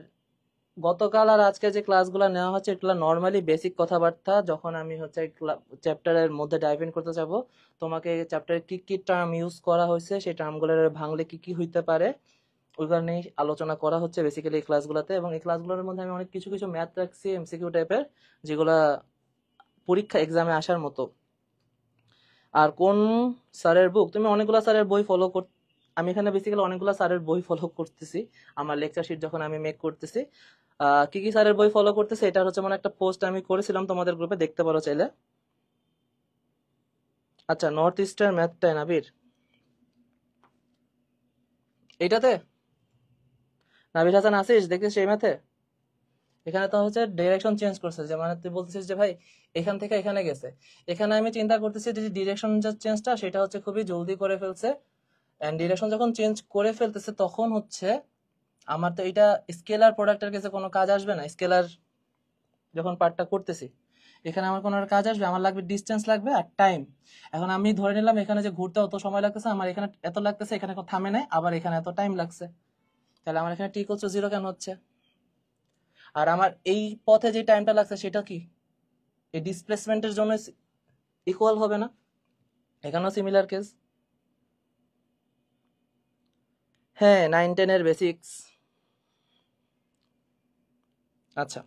গতকাল আর আজকে যে ক্লাসগুলো নেওয়া হচ্ছে এগুলো নর্মালি বেসিক কথাবার্তা। যখন আমি হচ্ছে চ্যাপ্টারের মধ্যে ডাইভ ইন করতে যাব, তোমাকে চ্যাপ্টারে কি কি টার্ম ইউজ করা হয়েছে, সেই টার্মগুলোর ভাঙলে কি কি হইতে পারে, ওইগুলো নিয়ে আলোচনা করা হচ্ছে বেসিক্যালি এই ক্লাসগুলোতে। এবং এই ক্লাসগুলোর মধ্যে আমি অনেক কিছু কিছু ম্যাথ রাখছি, এমসিকিউ টাইপের, যেগুলা পরীক্ষা এক্সামে আসার মতো। আর কোন স্যারের বুক? তুমি অনেকগুলো স্যারের বই ফলো কর, আমি এখানে বেসিক্যালি অনেকগুলো স্যারের বই ফলো করতেছি আমার লেকচার শিট যখন আমি মেক করতেছি। কি কি স্যারের বই ফলো করতেছে এটা হচ্ছে মানে একটা পোস্ট আমি করেছিলাম তোমাদের গ্রুপে, দেখতে পারো চাইলে। আচ্ছা, নর্থ ইস্টার ম্যাথটাই নাবির, এইটাতে নাবির হাসান আসিস দেখছিস সেই ম্যাথে? এখানে তো হচ্ছে ডিরেকশন চেঞ্জ করছে, যে মানে তুই বলতেছিস যে ভাই এখান থেকে এখানে গেছে। এখানে আমি চিন্তা করতেছি যে ডিরেকশন যে চেঞ্জটা সেটা হচ্ছে খুবই জলদি করে ফেলছে। এন্ড ডিরেকশন যখন চেঞ্জ করে ফেলতেছে তখন হচ্ছে আমার তো এটা স্কেলার প্রোডাক্টের কাছে কোনো কাজ আসবে না। স্কেলার যখন পার্টটা করতেছি এখানে আমার কোনো কাজ আসবে? আমার লাগবে ডিস্টেন্স, লাগবে আর টাইম। এখন আমি ধরে নিলাম এখানে যে ঘুরতে অত সময় লাগতেছে, আমার এখানে এত লাগতেছে, এখানে থামে নাই, আবার এখানে এত টাইম লাগছে, তাহলে আমার এখানে t=0 কেন হচ্ছে? আর আমার এই পথে যে টাইমটা লাগছে সেটা কি এই ডিসপ্লেসমেন্টের জন্য ইকুয়াল হবে না? এখানেও সিমিলার কেস। হ্যাঁ, 9-10 বেসিক্স। আচ্ছা,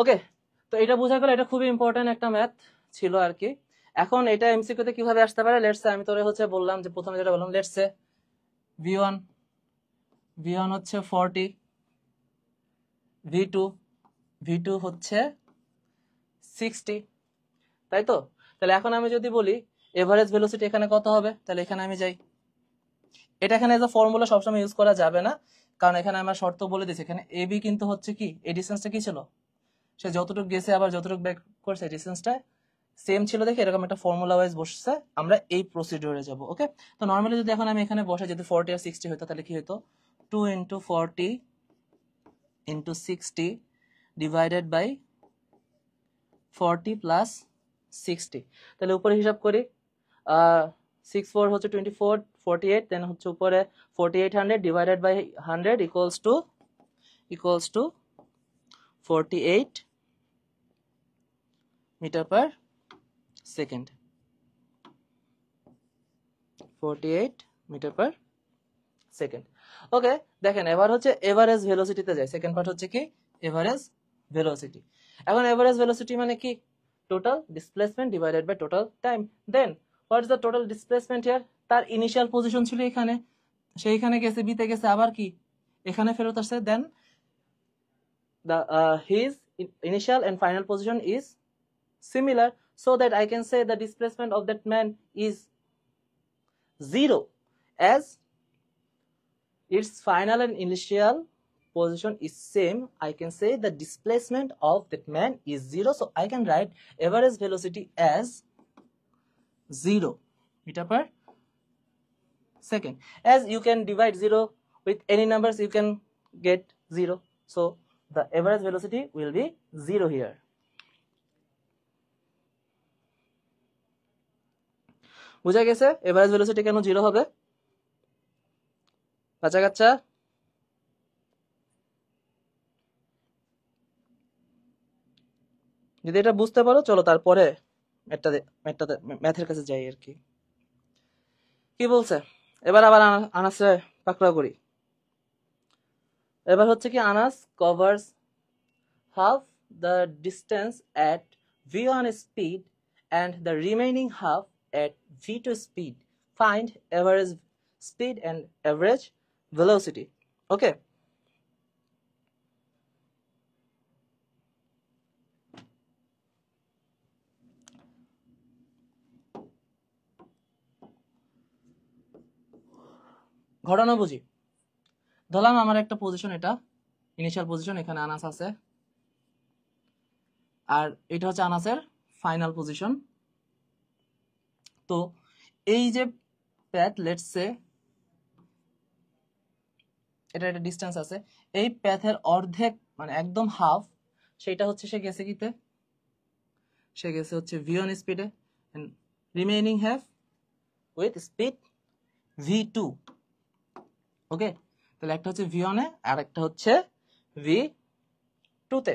ওকে, তো এটা বোঝা গেল, এটা খুবই ইম্পর্টেন্ট একটা ম্যাথ ছিল আর কি। এখন এটা এমসিকিউতে কিভাবে আসতে পারে? লেটস সে আমি তোরে হচ্ছে বললাম যে প্রথমে যেটা বললাম, লেটস সে v1 হচ্ছে 40, v2 হচ্ছে 60, তাই তো? তাহলে এখন আমি যদি বলি এভারেজ ভেলোসিটি এখানে কত হবে, তাহলে এখানে আমি যাই, এটা এখানে এজ আ ফর্মুলা সবসময় ইউজ করা যাবে না, কারণ এখানে আমার শর্ত বলে দিয়েছে। এখানে এবি কিন্তু হচ্ছে কি, এই ডিস্টেন্সটা কি ছিল, সে যতটুকু গেছে আবার যতটুকু ব্যাক করছে ডিস্টেন্সটা সেম ছিল দেখে এরকম একটা ফর্মুলা ওয়াইজ বসছে। আমরা এই প্রসিডিওরে যাব। ওকে, তো নর্মালি যদি এখন আমি এখানে বসে যদি 40 আর 60 হতো, তাহলে কি হতো, 2 × 40 × 60 ডিভাইডেড বাই 40 + 60। তাহলে উপরে হিসাব করি, 6 4 হচ্ছে 24, 48, দেন হচ্ছে উপরে 4800 divided by 100 equals to 48 metre per second. 48 metre per second. Okay, দেখেন এবার হচ্ছে এভারেজ ভেলোসিটিতে যায়। সেকেন্ড পার্ট হচ্ছে কি, এভারেজ ভেলোসিটি। এখন এভারেজ ভেলোসিটি মানে কি, total displacement divided by total time. Then what is the total displacement here? তার ইনিশিয়াল পজিশন ছিল এখানে, সেইখানে গেছে, বিতে গেছে, আবার কি এখানে ফেরত আসছে। দেন the his initial and final position is similar, so that I can say the displacement of that man is 0, as its final and initial position is same. I can say the displacement of that man is 0, so I can write average velocity as 0 meter per second. As you can divide 0 with any numbers, you can get 0, so the average velocity will be 0 here. বুঝা গেছে average velocity কেন 0 হবে? বাচ্চা কাচ্চা, যদি এটা বুঝতে পারো চলো তারপরে ম্যাথের কাছে যাই আর কি। কি বলছে এবার? আবার আনাসে পাকড়াও করি। এবার হচ্ছে কি, Anas covers half the distance at v1 speed and the remaining half at v2 speed. Find average speed and average velocity. Okay, ঘটনা বুঝি। ধরলাম আমার একটা পজিশন, এটা ইনিশিয়াল পজিশন, এখানে আনাস আছে, আর এটা হচ্ছে আনাসের ফাইনাল পজিশন। তো এই যে প্যাথ, লেটস সে এটা একটা ডিস্টেন্স আছে, এই প্যাথের অর্ধেক মানে একদম হাফ, সেটা হচ্ছে সে গেছে কিতে সে গেছে হচ্ছে v1 স্পিডে, and remaining have with speed v2। Okay, তাহলে একটা হচ্ছে v1 এ আর একটা হচ্ছে v2 তে।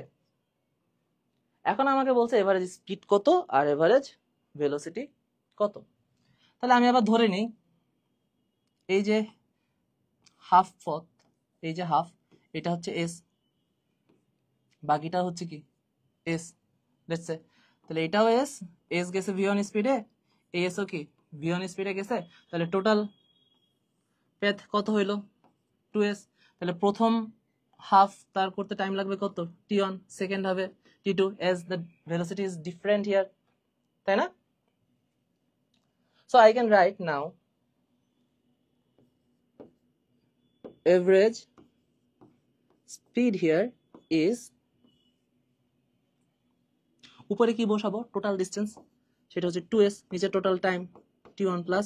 এখন আমাকে বলছে এভারেজ স্পিড কত আর এভারেজ ভেলোসিটি কত। তাহলে আমি আবার ধরে নিই এই যে হাফ পথ, এই যে হাফ, এটা হচ্ছে এস, বাকিটা হচ্ছে কি এস, লেটস সে। তাহলে এটাও এস, এস গেছে v1 স্পিডে, এসও কি v1 স্পিডে গেছে, তাহলে টোটাল পেথ কত হইলো 2s। তাহলে প্রথম হাফ তার করতে টাইম লাগবে কত t1, সেকেন্ড হবে t2 as the velocity is different here, তাই না? So I can write now average speed here is, উপরে কি বসাবো টোটাল ডিস্টেন্স, সেটা হচ্ছে 2s, নিচে total time t1 plus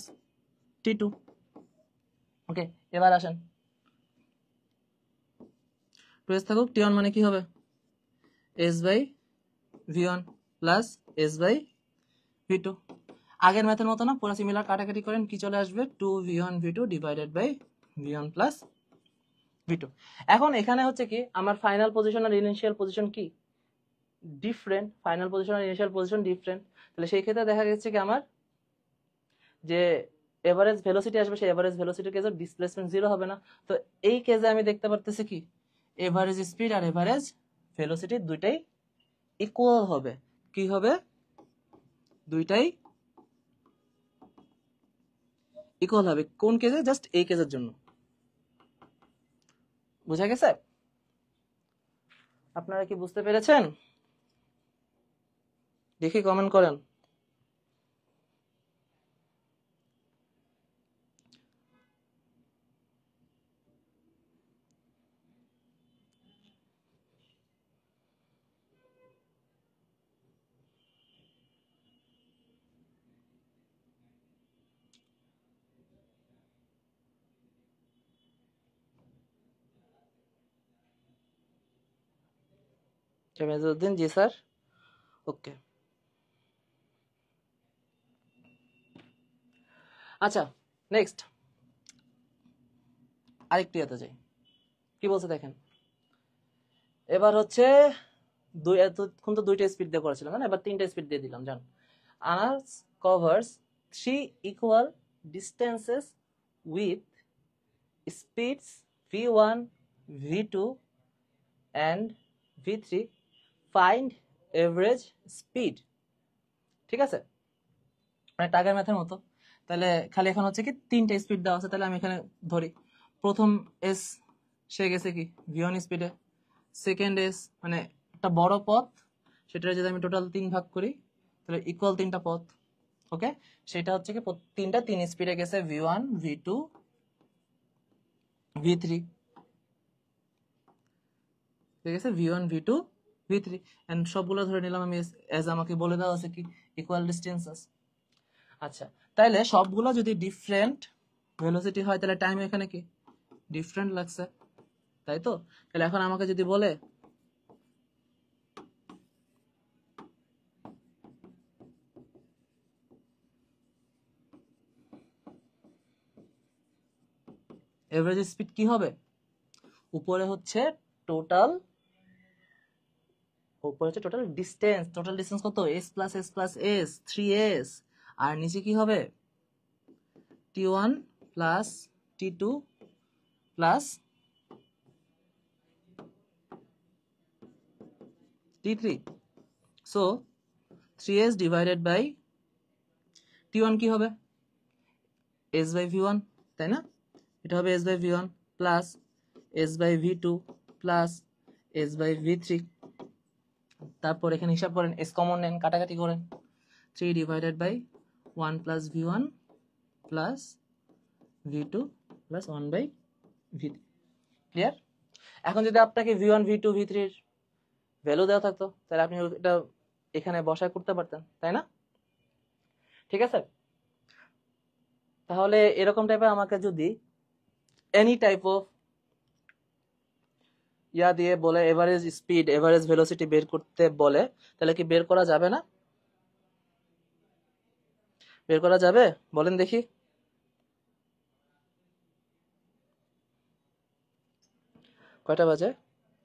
t2। ওকে, এবার আসেন 2s থাকুক, t1 মানে কি হবে s by v1 plus s by v2। আগের ম্যাথের মতো না, পুরো সিমিলার, কাটাকাটি করেন কি চলে আসবে 2v1 v2 divided by v1 plus v2। এখন এখানে হচ্ছে কি আমার ফাইনাল পজিশন আর ইনিশিয়াল পজিশন কি ডিফারেন্ট, ফাইনাল পজিশন আর ইনিশিয়াল পজিশন ডিফারেন্ট। তাহলে সেই ক্ষেত্রে দেখা যাচ্ছে কি আমার যে এভারেজ ভেলোসিটি আসবে, সেই এভারেজ ভেলোসিটির কেসে ডিসপ্লেসমেন্ট জিরো হবে না। তো এই কেসে আমি দেখতে পারতেছি কি এভারেজ স্পিড আর এভারেজ ভেলোসিটি দুইটাই ইকুয়াল হবে। কি হবে? দুইটাই ইকুয়াল হবে। কোন কেসে? জাস্ট এই কেসের জন্য। বুঝা গেছে? আপনারা কি বুঝতে পেরেছেন? দেখি কমেন্ট করেন। মেজরুদ্দিন, জি স্যার। ওকে, আচ্ছা নেক্সট আরেকটু এতে যাই। কি বলছে দেখেন, এবার হচ্ছে এতক্ষণ তো দুইটা স্পিড দিয়ে করেছিলাম না, এবার তিনটা স্পিড দিয়ে দিলাম। জান earners covers 3 equal distances with speeds v1, v2 and v3, find average speed। ঠিক আছে, মানে টাগের ম্যাথের মতো। তাহলে খালি এখন হচ্ছে কি তিনটা স্পিড দেওয়া আছে, তাহলে আমি এখানে ধরি প্রথম এস সে গেছে কি v1 স্পিডে, সেকেন্ড এস মানে একটা বড় পথ, সেটা যদি আমি টোটাল 3 ভাগ করি তাহলে ইকুয়াল 3টা পথ। ওকে, সেটা হচ্ছে কি তিনটা 3 স্পিডে গেছে v1, v2, v3, ঠিক আছে v1, v2, v3 এন্ড সবগুলো ধরে নিলাম আমি এজ আমাকে বলে দেওয়া আছে কি ইকুয়াল ডিস্টেন্সেস। আচ্ছা, তাইলে সবগুলো যদি ডিফারেন্ট ভেলোসিটি হয় তাহলে টাইম এখানে কি ডিফারেন্ট লাগছে, তাই তো? তাহলে এখন আমাকে যদি বলে এভারেজ স্পিড কি হবে, উপরে হচ্ছে টোটাল ডিস্টেন্স, টোটাল ডিস্টেন্স কত s plus s plus s 3s, আর নিচে কি হবে t1 plus t2 plus t3। So 3s divided by t1 কি হবে s বাই v1, তাই না? এটা হবে s by v1 plus s by v2 plus s by v3। তারপর এখানে হিসাব করেন, s কমন নেন, কাটাকাটি করেন, 3 divided by 1 plus v1 plus v2 plus 1 by v3। Clear? এখন যদি আপনাকে v1, v2, v3 এর ভ্যালু দেওয়া থাকতো তাহলে আপনি এটা এখানে বসায় করতে পারতেন, তাই না? ঠিক আছে, তাহলে এরকম টাইপের আমাকে যদি এনি টাইপ অফ ইয়া দিয়ে বলে এভারেজ স্পিড এভারেজ ভেলোসিটি বের করতে বলে, তাহলে কি বের করা যাবে না? বের করা যাবে? বলেন দেখি। কয়টা বাজে?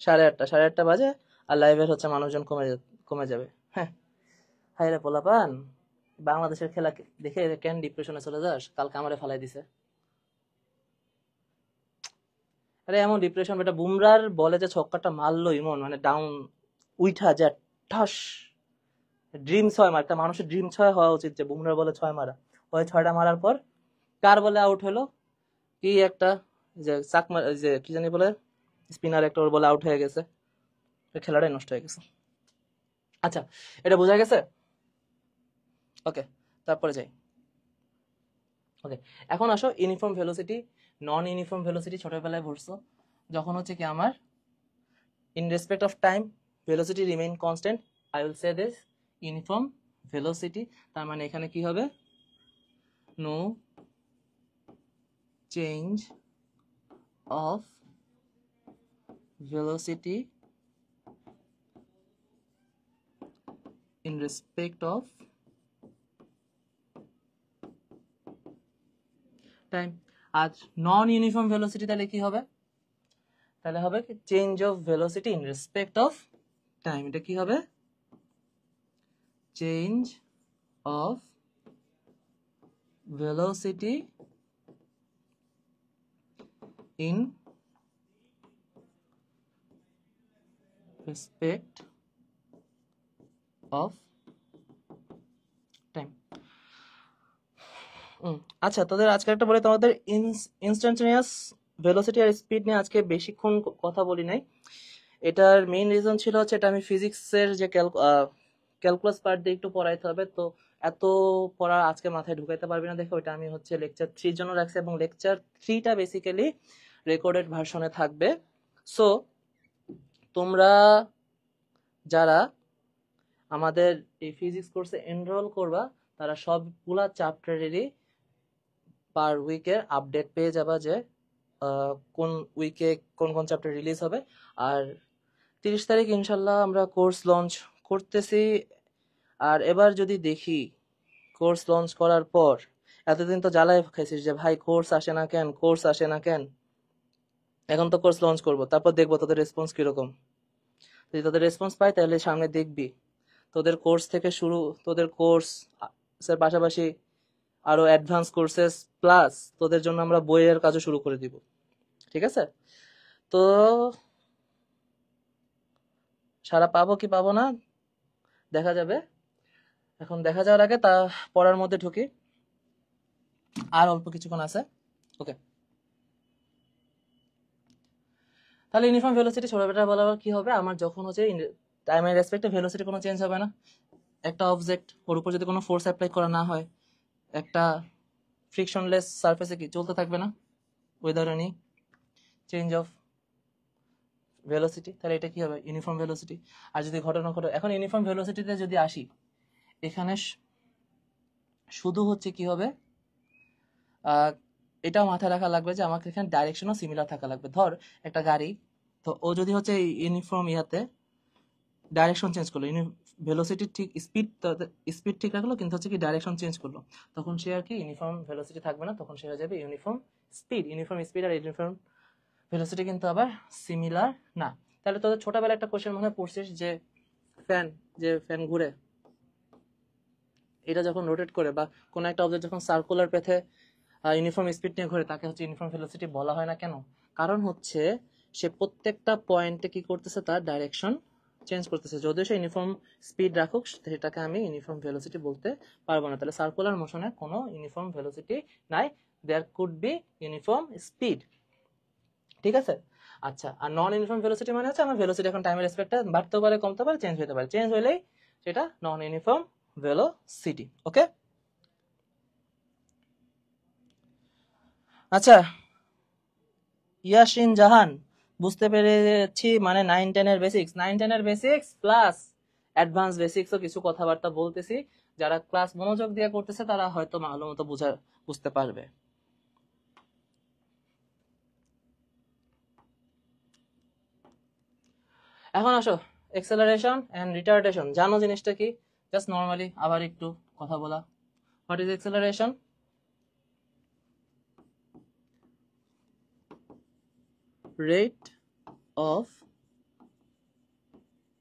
8:30। 8:30 বাজে আর লাইভের হচ্ছে মানুষজন কমে যাবে। হ্যাঁ, হাই রে পোলাপান, বাংলাদেশের খেলা দেখে কেন ডিপ্রেশনে চলে যাস? কালকে আমারে ফালাই দিছে। আরে এমন ডিপ্রেশন, বেটা বুমরার বলে যে ছক্কাটা মারলো ইমন, মানে ডাউন উইঠা যা ঠাস, ড্রিম 6 মার। একটা মানুষের ড্রিম 6 হওয়া উচিত যে বুমরার বলে 6 মারা। ওই 6টা মারার পর কার বলে আউট হলো? কি একটা যে যে কি জানি বলে স্পিনার একটা, ওর বলে আউট হয়ে গেছে, খেলাটাই নষ্ট হয়ে গেছে। আচ্ছা, এটা বোঝা গেছে? ওকে, তারপরে যাই। ওকে, এখন আসো ইউনিফর্ম ভেলোসিটি, নন ইউনিফর্ম ভেলোসিটি ছোটবেলায় পড়ছো যখন হচ্ছে কি আমার in respect of time velocity remain constant, I will say this uniform velocity, তার মানে এখানে কি হবে? no change of velocity in respect of time. আর নন ইউনিফর্ম ভেলোসিটি তাহলে কি হবে? তাহলে হবে কি change of velocity in respect of time. এটা কি হবে? Change of velocity in respect of time. আচ্ছা, তোদের আজকে একটা বলে, তোমাদের ইনস্ট্যান্টানিয়াস ভেলোসিটি আর স্পিড নিয়ে আজকে বেশিক্ষণ কথা বলি নাই। এটার মেইন রিজন ছিল হচ্ছে এটা আমি ফিজিক্সের যে ক্যালকুলাস পার্ট দিয়ে একটু পড়াইতে হবে, তো এত পড়া আজকে মাথায় ঢুকাইতে পারবি না দেখে ওইটা আমি হচ্ছে লেকচার 3 জন্য রাখছি, এবং লেকচার 3টা বেসিক্যালি রেকর্ডেড ভার্সনে থাকবে। সো তোমরা যারা আমাদের এই ফিজিক্স কোর্সে এনরোল করবা তারা সবগুলা চ্যাপ্টারেরই পার উইকের আপডেট পেয়ে যাবা যে কোন উইকে কোন কোন চ্যাপ্টার রিলিজ হবে। আর 30 তারিখ ইনশাল্লাহ আমরা কোর্স লঞ্চ করতেছি। আর এবার যদি দেখি কোর্স লঞ্চ করার পর, এতদিন তো জ্বালায় খাইছিস যে ভাই কোর্স আসে না কেন, কোর্স আসে না কেন, এখন তো কোর্স লঞ্চ করব, তারপর দেখবো তোদের রেসপন্স কিরকম। যদি তোদের রেসপন্স পাই তাহলে সামনে দেখবি তোদের কোর্স থেকে শুরু, তোদের কোর্স এর পাশাপাশি আরো অ্যাডভান্স কোর্সেস প্লাস তোদের জন্য আমরা বইয়ের কাজও শুরু করে দিব। ঠিক আছে? তো সারা পাবো কি পাবো না দেখা যাবে। এখন দেখা যাওয়ার আগে তা পড়ার মধ্যে ঢুকি, আর অল্প কিছুক্ষণ আছে। ওকে, তাহলে ইউনিফর্ম ভেলোসিটি ছোটবেলা বলা কি হবে? আমার যখন হচ্ছে টাইমের রেসপেক্টে ভেলোসিটি কোনো চেঞ্জ হবে না, একটা অবজেক্ট ওর উপর যদি কোনো ফোর্স অ্যাপ্লাই করা না হয়, একটা ফ্রিকশনলেস সারফেসে কি চলতে থাকবে না without any change of velocity. তাহলে এটা কি হবে? Uniform velocity. আর যদি ঘটনা ঘটে, এখন ইউনিফর্ম ভেলোসিটিতে যদি আসি, এখানে শুধু হচ্ছে কি হবে, এটাও মাথায় রাখা লাগবে যে আমাকে এখানে ডাইরেকশনও সিমিলার থাকা লাগবে। ধর একটা গাড়ি, তো ও যদি হচ্ছে ইউনিফর্ম ইয়াতে ডাইরেকশন চেঞ্জ করলো, ভেলোসিটি ঠিক স্পিড ঠিক রাখলো, কিন্তু হচ্ছে কি ডাইরেকশন চেঞ্জ করলো, তখন সে আর কি ইউনিফর্ম ভেলোসিটি থাকবে না, তখন সে হয়ে যাবে ইউনিফর্ম স্পিড। ইউনিফর্ম স্পিড আর ইউনিফর্ম ভেলোসিটি কিন্তু আবার সিমিলার না। তাহলে তোদের ছোটবেলায় একটা কোশ্চেন মনে পড়ছিস যে ফ্যান ঘুরে, এটা যখন রোটেট করে বা কোনো একটা অবজেক্ট যখন সার্কুলার পেথে ইউনিফর্ম স্পিড নিয়ে ঘুরে, তাকে হচ্ছে ইউনিফর্ম ভেলোসিটি বলা হয় না কেন? কারণ হচ্ছে সে প্রত্যেকটা পয়েন্টে কি করতেছে, তার ডাইরেকশন চেঞ্জ করতেছে। যদিও সে ইউনিফর্ম স্পিড রাখুক, সেটাকে আমি ইউনিফর্ম ভেলোসিটি বলতে পারবো না। তাহলে সার্কুলার মোশনে কোনো ইউনিফর্ম ভেলোসিটি নাই, there could be uniform speed. ঠিক আছে? আচ্ছা, আর নন ইউনিফর্ম ভেলোসিটি মানে হচ্ছে আমার ভেলোসিটি এখন টাইমের রেসপেক্টে বাড়তে পারে, কমতে পারে, চেঞ্জ হতে পারে, চেঞ্জ হলেই সেটা নন ইউনিফর্ম ভেলোসিটি। ওকে, আচ্ছা ইয়াসিন জাহান, বুঝতে পেরেছি, মানে 9-10 এর বেসিক্স, 9-10 এর বেসিক্স প্লাস অ্যাডভান্স বেসিক্সও কিছু কথাবার্তা বলতেছি। যারা ক্লাস মনোযোগ দিয়ে করতেছে তারা হয়তো ভালো মতো বুঝতে পারবে। এখন আসো এক্সেলারেশন এন্ড রিটার্ডেশন। জানো জিনিসটা কি? জাস্ট নর্মালি আবার একটু কথা বলা, What is acceleration? Rate of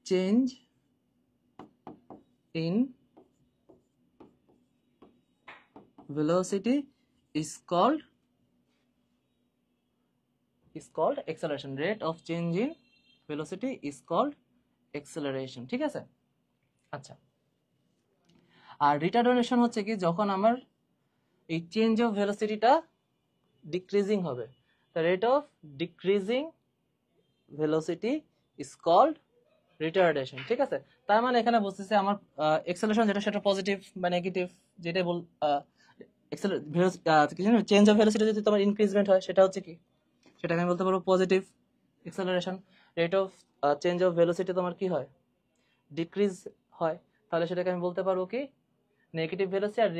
change in velocity is called acceleration. Rate of change in velocity is called acceleration. ঠিক আছে? আচ্ছা, আর রিটার্ডেশন হচ্ছে কি যখন আমার এই চেঞ্জ অফ ভেলোসিটিটা ডিক্রিজিং হবে, the rate of decreasing velocity is called retardation. ঠিক আছে? তার মানে এখানে বুঝতেছে আমার acceleration যেটা সেটা পজিটিভ বা নেগেটিভ, যেটা বল চেঞ্জ অফ ভেলোসিটি যদি তোমার ইনক্রিজমেন্ট হয় সেটা হচ্ছে কি, সেটাকে আমি বলতে পারবো positive acceleration. Rate of change of velocity তোমার কি হয়, ডিক্রিজ হয়, তাহলে সেটাকে আমি বলতে পারবো কি নেগেটিভ ভেলোসিটি আর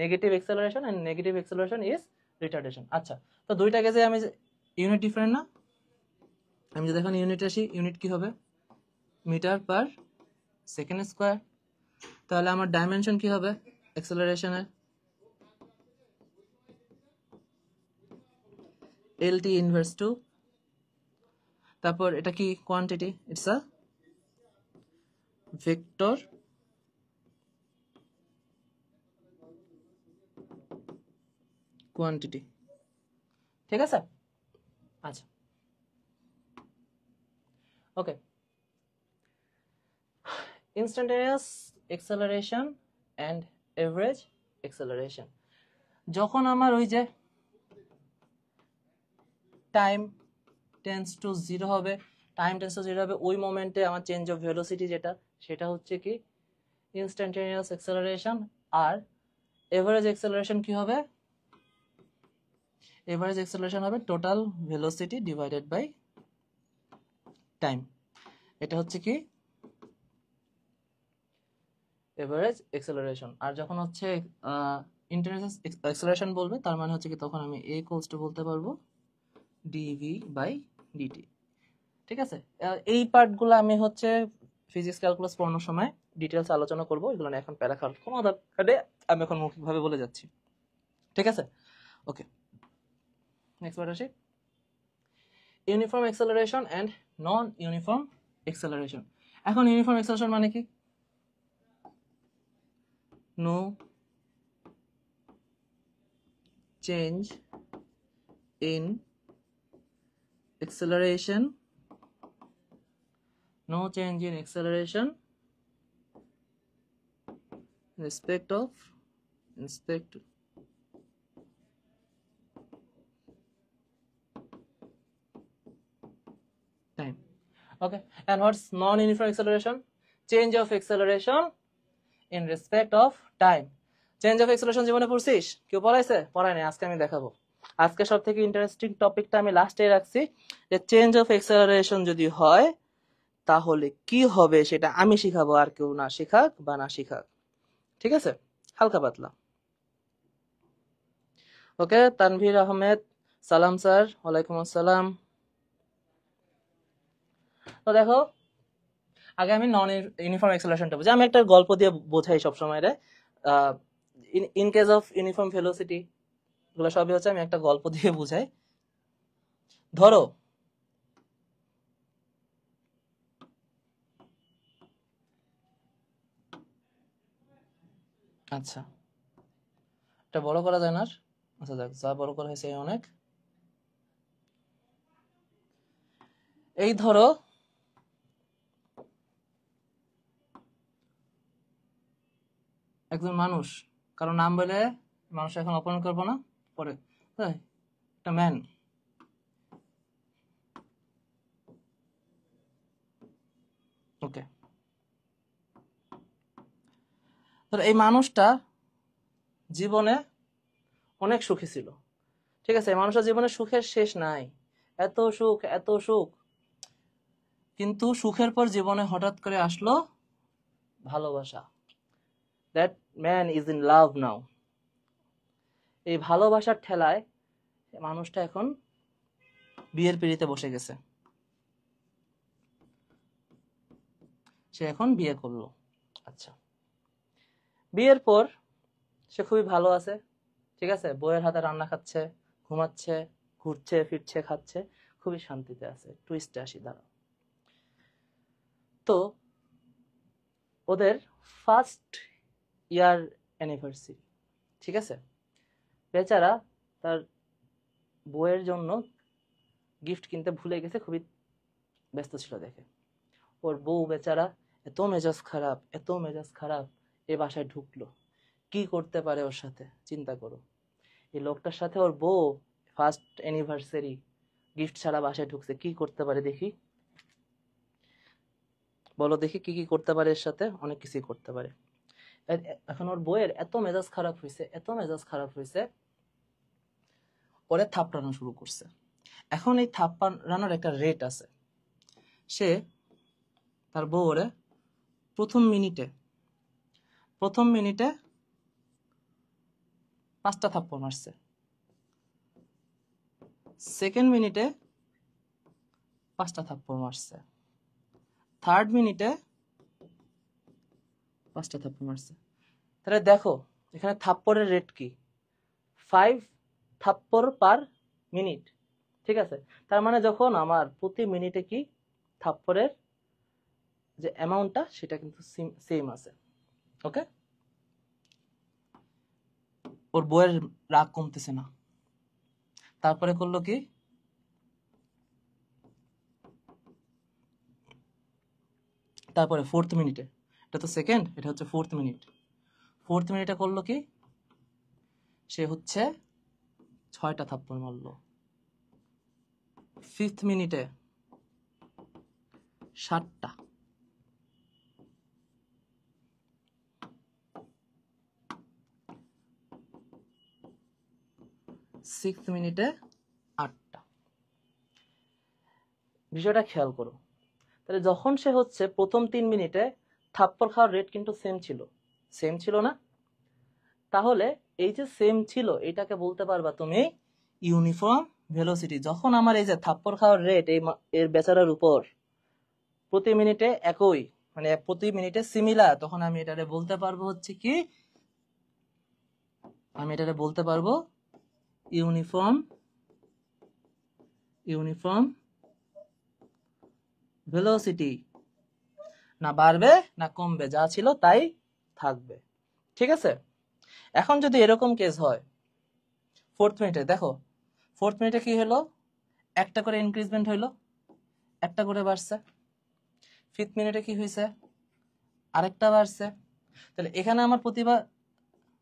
negative acceleration, and negative acceleration is retardation. আচ্ছা, তো দুইটাকে যে আমি ইউনিট ডিফারেন্ট না, আমি যদি এখন ইউনিট আসি, ইউনিট কি হবে মিটার পার সেকেন্ড স্কয়ার, তাহলে আমার ডাইমেনশন কি হবে অ্যাক্সেলারেশনের lt ইনভার্স টু, তারপর এটা কি quantity, it's a vector quantity. ঠিক আছে? আচ্ছা, okay. Instantaneous acceleration and average acceleration, যখন আমার ওই যে টাইম টেন্স টু জিরো হবে, ওই মোমেন্টে আমার চেঞ্জ অফ ভেলোসিটি যেটা, সেটা হচ্ছে কি ইনস্ট্যান্টেনিয়াস অ্যাক্সেলারেশন। আর এভারেজ অ্যাক্সেলারেশন কি হবে, এভারেজ অ্যাক্সেলারেশন হবে total velocity divided by time, এটা হচ্ছে কি এভারেজ অ্যাক্সেলারেশন। আর যখন হচ্ছে ইনস্ট্যান্টেনিয়াস অ্যাক্সেলারেশন বলবে, তার মানে হচ্ছে কি তখন আমি a ইকুয়ালস টু বলতে পারবো dv বাই dt। ঠিক আছে? এই পার্টগুলো আমি হচ্ছে ফিজিক্স ক্যালকুলাস পড়ানোর সময় ডিটেলস আলোচনা করব, এগুলো এখন প্যারা খাওয়ার কোনো দরকার নেই, আমি এখন মৌখিকভাবে বলে যাচ্ছি। ঠিক আছে? ওকে, নেক্সট পার্ট আসি, uniform acceleration and non uniform acceleration. এখন ইউনিফর্ম অ্যাক্সেলারেশন মানে কি, no change in acceleration, no change in acceleration in respect time. Okay, and what's non-uniform acceleration? Change of acceleration in respect of time. Change of acceleration জীবনে পড়ছিস? কেউ পড়াইছে? পড়ায়নি, আজকে আমি দেখাবো। আজকে সব থেকে ইন্টারেস্টিং টপিকটা আমি লাস্টে রাখছি, যে চেঞ্জ অফ acceleration যদি হয় তাহলে কি হবে সেটা আমি শিখাবো, আর কেউ না শিখাক বা না শিখাক। ঠিক আছে? হালকা পাতলা। ওকে, তানভীর আহমেদ, সালাম স্যার। ওয়ালাইকুম আসসালাম। তো দেখো, আগে আমি নন ইউনিফর্ম অ্যাক্সেলারেশনটা বুঝি, আমি একটা গল্প দিয়ে বোঝাই সবসময় রে। In case of uniform velocity এগুলো সবই হচ্ছে আমি একটা গল্প দিয়ে বুঝাই। ধরো আচ্ছা, এটা বড় করা যায় না? আচ্ছা দেখ, যা বড় করা হয়েছে অনেক। এই ধরো একজন মানুষ, কারো নাম বলে মানুষ এখন অপমান করবো না, পরে একটা ম্যান, ওকে। তো এই মানুষটা জীবনে অনেক সুখী ছিল। ঠিক আছে? মানুষের জীবনে সুখের শেষ নাই, এত সুখ এত সুখ, কিন্তু সুখের পর জীবনে হঠাৎ করে আসলো ভালোবাসা। That man is in love now. এই ভালোবাসার ঠেলায় মানুষটা এখন বিয়ের পিঁড়িতে বসে গেছে, সে এখন বিয়ে করলো। আচ্ছা, বিয়ের পর সে খুবই ভালো আছে, ঠিক আছে, বউয়ের হাতে রান্না খাচ্ছে, ঘুমাচ্ছে, ঘুরছে ফিরছে, খাচ্ছে, খুবই শান্তিতে আছে। টুইস্টে আসি, দাঁড়াও। তো ওদের ফার্স্ট ইয়ার অ্যানিভার্সারি, ঠিক আছে, বেচারা তার বউয়ের জন্য গিফট কিনতে ভুলে গেছে, খুবই ব্যস্ত ছিল দেখে। ওর বউ বেচারা এত মেজাজ খারাপ, এত মেজাজ খারাপ, এ বাসায় ঢুকলো, কি করতে পারে ওর সাথে চিন্তা করো। এই লোকটার সাথে ওর বউ ফার্স্ট অ্যানিভার্সারি গিফট ছাড়া বাসায় ঢুকছে, কি করতে পারে দেখি, বলো দেখি কি কি করতে পারে এর সাথে? অনেক কিছুই করতে পারে। এখন ওর বউয়ের এত মেজাজ খারাপ হয়েছে, এত মেজাজ খারাপ হয়েছে, ওরে থাপড়ানো শুরু করছে। এখন এই থাপড়ানোর একটা রেট আছে। সে তার বউ ওরে প্রথম মিনিটে 5টা থাপ্পড় মারছে, সেকেন্ড মিনিটে 5টা থাপ্পড় মারছে, থার্ড মিনিটে 5টা থাপ্পড় মারছে। তাহলে দেখো এখানে থাপ্পড়ের রেট কি, 5 থাপ্পড় পার মিনিট, ঠিক আছে। তার মানে যখন আমার প্রতি মিনিটে কি থাপ্পড়ের যে অ্যামাউন্টটা সেটা কিন্তু সেম আছে। ওকে, ওর বউয়ের রাগ কমতেছে না। তারপরে করলো কি, তারপরে ফোর্থ মিনিটে, এটা তো সেকেন্ড, এটা হচ্ছে ফোর্থ মিনিটে করলো কি, সে হচ্ছে 6টা থাপ্পড় মারলো। ফিফথ মিনিটে 7টা, সিক্সথ মিনিটে 8টা। বিষয়টা খেয়াল করো, তাহলে যখন সে হচ্ছে প্রথম 3 মিনিটে থাপ্পড় খাওয়ার রেট কিন্তু সেম ছিল না? তাহলে এই যে সেম ছিল, এটাকে বলতে পারবা তুমি ইউনিফর্ম ভেলোসিটি। যখন আমার এই যে থাপ্পড় খাওয়ার রেট এর বেচারার উপর প্রতি মিনিটে একই, মানে প্রতি মিনিটে সিমিলার, তখন আমি এটারে বলতে পারবো হচ্ছে কি, আমি এটারে বলতে পারবো ইউনিফর্ম ভেলোসিটি। না বাড়বে না কমবে, যা ছিল তাই থাকবে, ঠিক আছে। এখন যদি এরকম কেস হয়, ফোর্থ মিনিটে দেখো, ফোর্থ মিনিটে কি হলো, একটা করে ইনক্রিজমেন্ট হইলো, একটা করে বাড়ছে। ফিফথ মিনিটে কি হয়েছে, আরেকটা বাড়ছে। তাহলে এখানে আমার প্রতিবার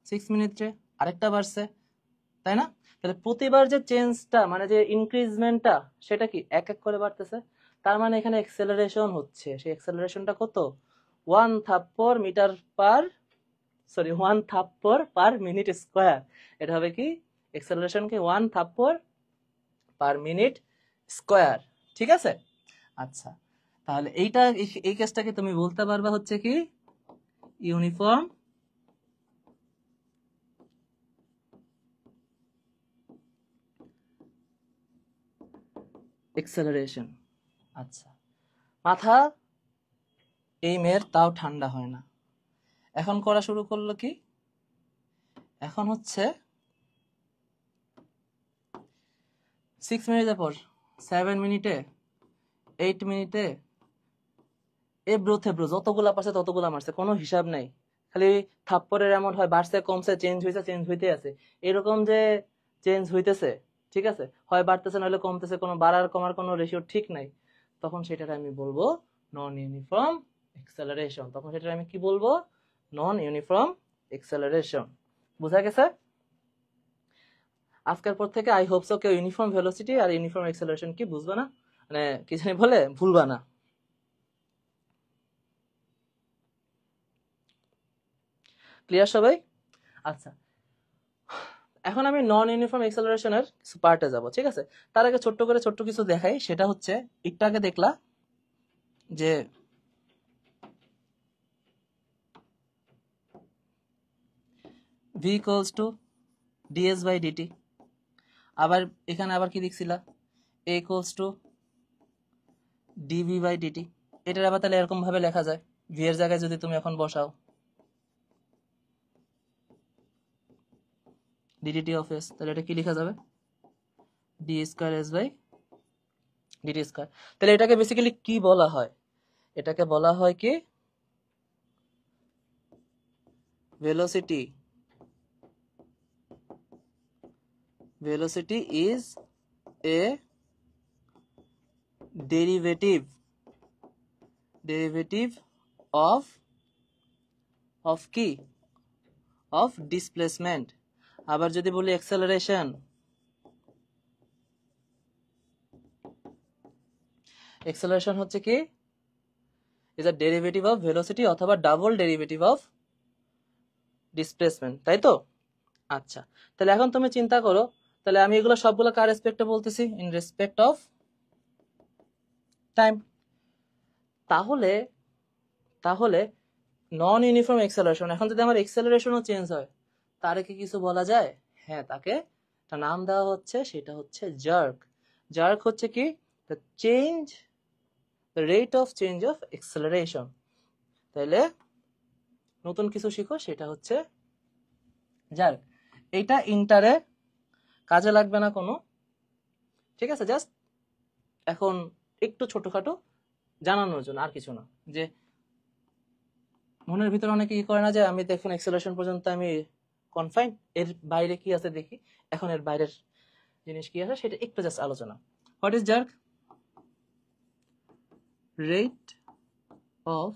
6 মিনিটে আরেকটা বাড়ছে, তাই না? তাহলে প্রতিবার যে চেঞ্জটা, মানে যে ইনক্রিজমেন্টটা, সেটা কি এক এক করে বাড়তেছে। তার মানে এখানে এক্সেলারেশন হচ্ছে, সেই এক্সেলারেশনটা কত, 1 থাপ্পড় পার মিনিট স্কোয়ার। এটা হবে কি, এক্সেলারেশন কি 1 থাপ্পড় পার মিনিট স্কোয়ার, ঠিক আছে। আচ্ছা, তাহলে এই কেসটাকে তুমি বলতে পারবা হচ্ছে কি ইউনিফর্ম এক্সেলারেশন। আচ্ছা, মাথা এই মেয়ের তাও ঠান্ডা হয় না। এখন করা শুরু করলো কি, এখন হচ্ছে 6 মিনিটের পর 7 মিনিটে 8 মিনিটে এব্রো যতগুলা পারছে ততগুলা মারছে, কোনো হিসাব নাই। খালি থাপ্পড়ের এমন হয় বাড়ছে কমছে, চেঞ্জ হইতে আছে, এরকম যে চেঞ্জ হইতেছে, ঠিক আছে, হয় বাড়তেছে নইলে কমতেছে, কোনো বাড়ার কমার কোনো রেশিও ঠিক নাই। তখন সেটাকে আমি বলবো নন ইউনিফর্ম এক্সেলারেশন। তখন সেটা আমি কি বলবো, নন ইউনিফর্ম এক্সেলারেশন। বুঝা গেছে? আজকের পর থেকে আই হোপ সো কেউ ইউনিফর্ম ভেলোসিটি আর ইউনিফর্ম এক্সেলারেশন কি বুঝবা না, মানে কি জানি বলে ভুলবা না। ক্লিয়ার সবাই? আচ্ছা, এখন আমি নন ইউনিফর্ম এক্সেলারেশনের কিছু পার্টে যাব, ঠিক আছে। তার আগে ছোট্ট কিছু দেখাই, সেটা হচ্ছে একটু আগে দেখলা যে v equals to ds by dt, আবার এখানে আবার কি দেখছিলা, a equals to dv by dt। এটার আবার তাহলে এরকম ভাবে লেখা যায়, v এর জায়গায় যদি তুমি এখন বসাও, ডিডিটি অফ এস, তাহলে এটা কি লেখা যাবে d square s by dt square. তাহলে এটাকে বেসিক্যালি কি বলা হয়, এটাকে বলা হয় কি velocity is a derivative of কি of displacement। আবার যদি বলি acceleration হচ্ছে কি is a derivative of velocity অথবা double derivative of displacement, তাই তো? আচ্ছা, তাহলে এখন তুমি চিন্তা করো, তাহলে আমি এগুলো সবগুলো কার রেসপেক্টে বলতেছি, ইন রেসপেক্ট অফ টাইম। তাহলে নন ইউনিফর্ম এক্সেলারেশন, এখন যদি আমার এক্সেলারেশনও চেঞ্জ হয় তারে কি কিছু বলা যায়? হ্যাঁ, তাকে একটা নাম দেওয়া হচ্ছে, সেটা হচ্ছে জার্ক। জার্ক হচ্ছে কি the change, the rate of change of acceleration. তাহলে নতুন কিছু শিখো, সেটা হচ্ছে জার্ক। এইটা ইন্টারে কাজে লাগবে না কোনো, ঠিক আছে, জাস্ট এখন একটু ছোটখাটো জানানোর জন্য, আর কিছু না। যে মনের ভিতরে অনেকে কি করে না যে আমি দেখুন এক্সেলারেশন পর্যন্ত আমি কনফাইন, এর বাইরে কি আছে দেখি, এখন এর বাইরের জিনিস কি আছে সেটা একটু জাস্ট আলোচনা। What is jerk? Rate of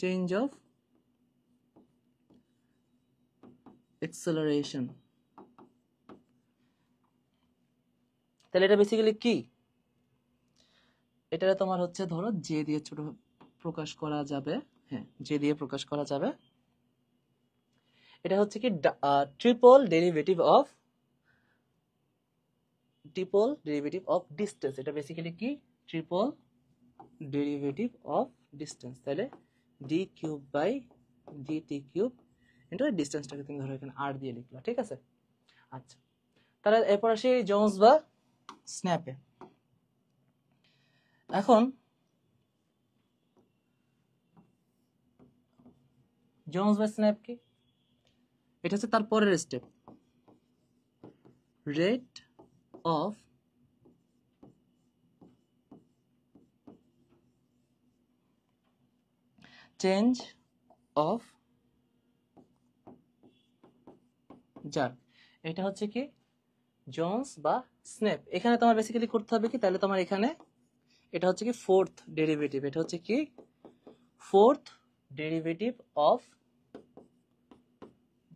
change of acceleration. তাহলে এটা বেসিক্যালি কি, এটা তোমার হচ্ছে ধরো জে দিয়ে ছোট প্রকাশ করা যাবে, হ্যাঁ জে দিয়ে প্রকাশ করা যাবে। এটা হচ্ছে কি ট্রিপল ডেরিভেটিভ অফ ডিস্টেন্স। এটা বেসিক্যালি কি ট্রিপল ডেরিভেটিভ অফ ডিস্টেন্স। তাহলে d cube by dt cube into ডিস্টেন্সটাকে তুমি ধরো এখানে আর দিয়ে লিখলা, ঠিক আছে। আচ্ছা, তাহলে এরপর আসি জোন্স বা স্ন্যাপে। এখন জোন্স বা স্ন্যাপ কি, এটা হচ্ছে তার পরের step, rate of change of jerk. এটা হচ্ছে কি জোন্স বা স্ন্যাপ। এখানে তোমার বেসিক্যালি করতে হবে কি, তাহলে তোমার এখানে এটা হচ্ছে কি ফোর্থ ডেরিভেটিভ, এটা হচ্ছে কি ফোর্থ ডেরিভেটিভ অফ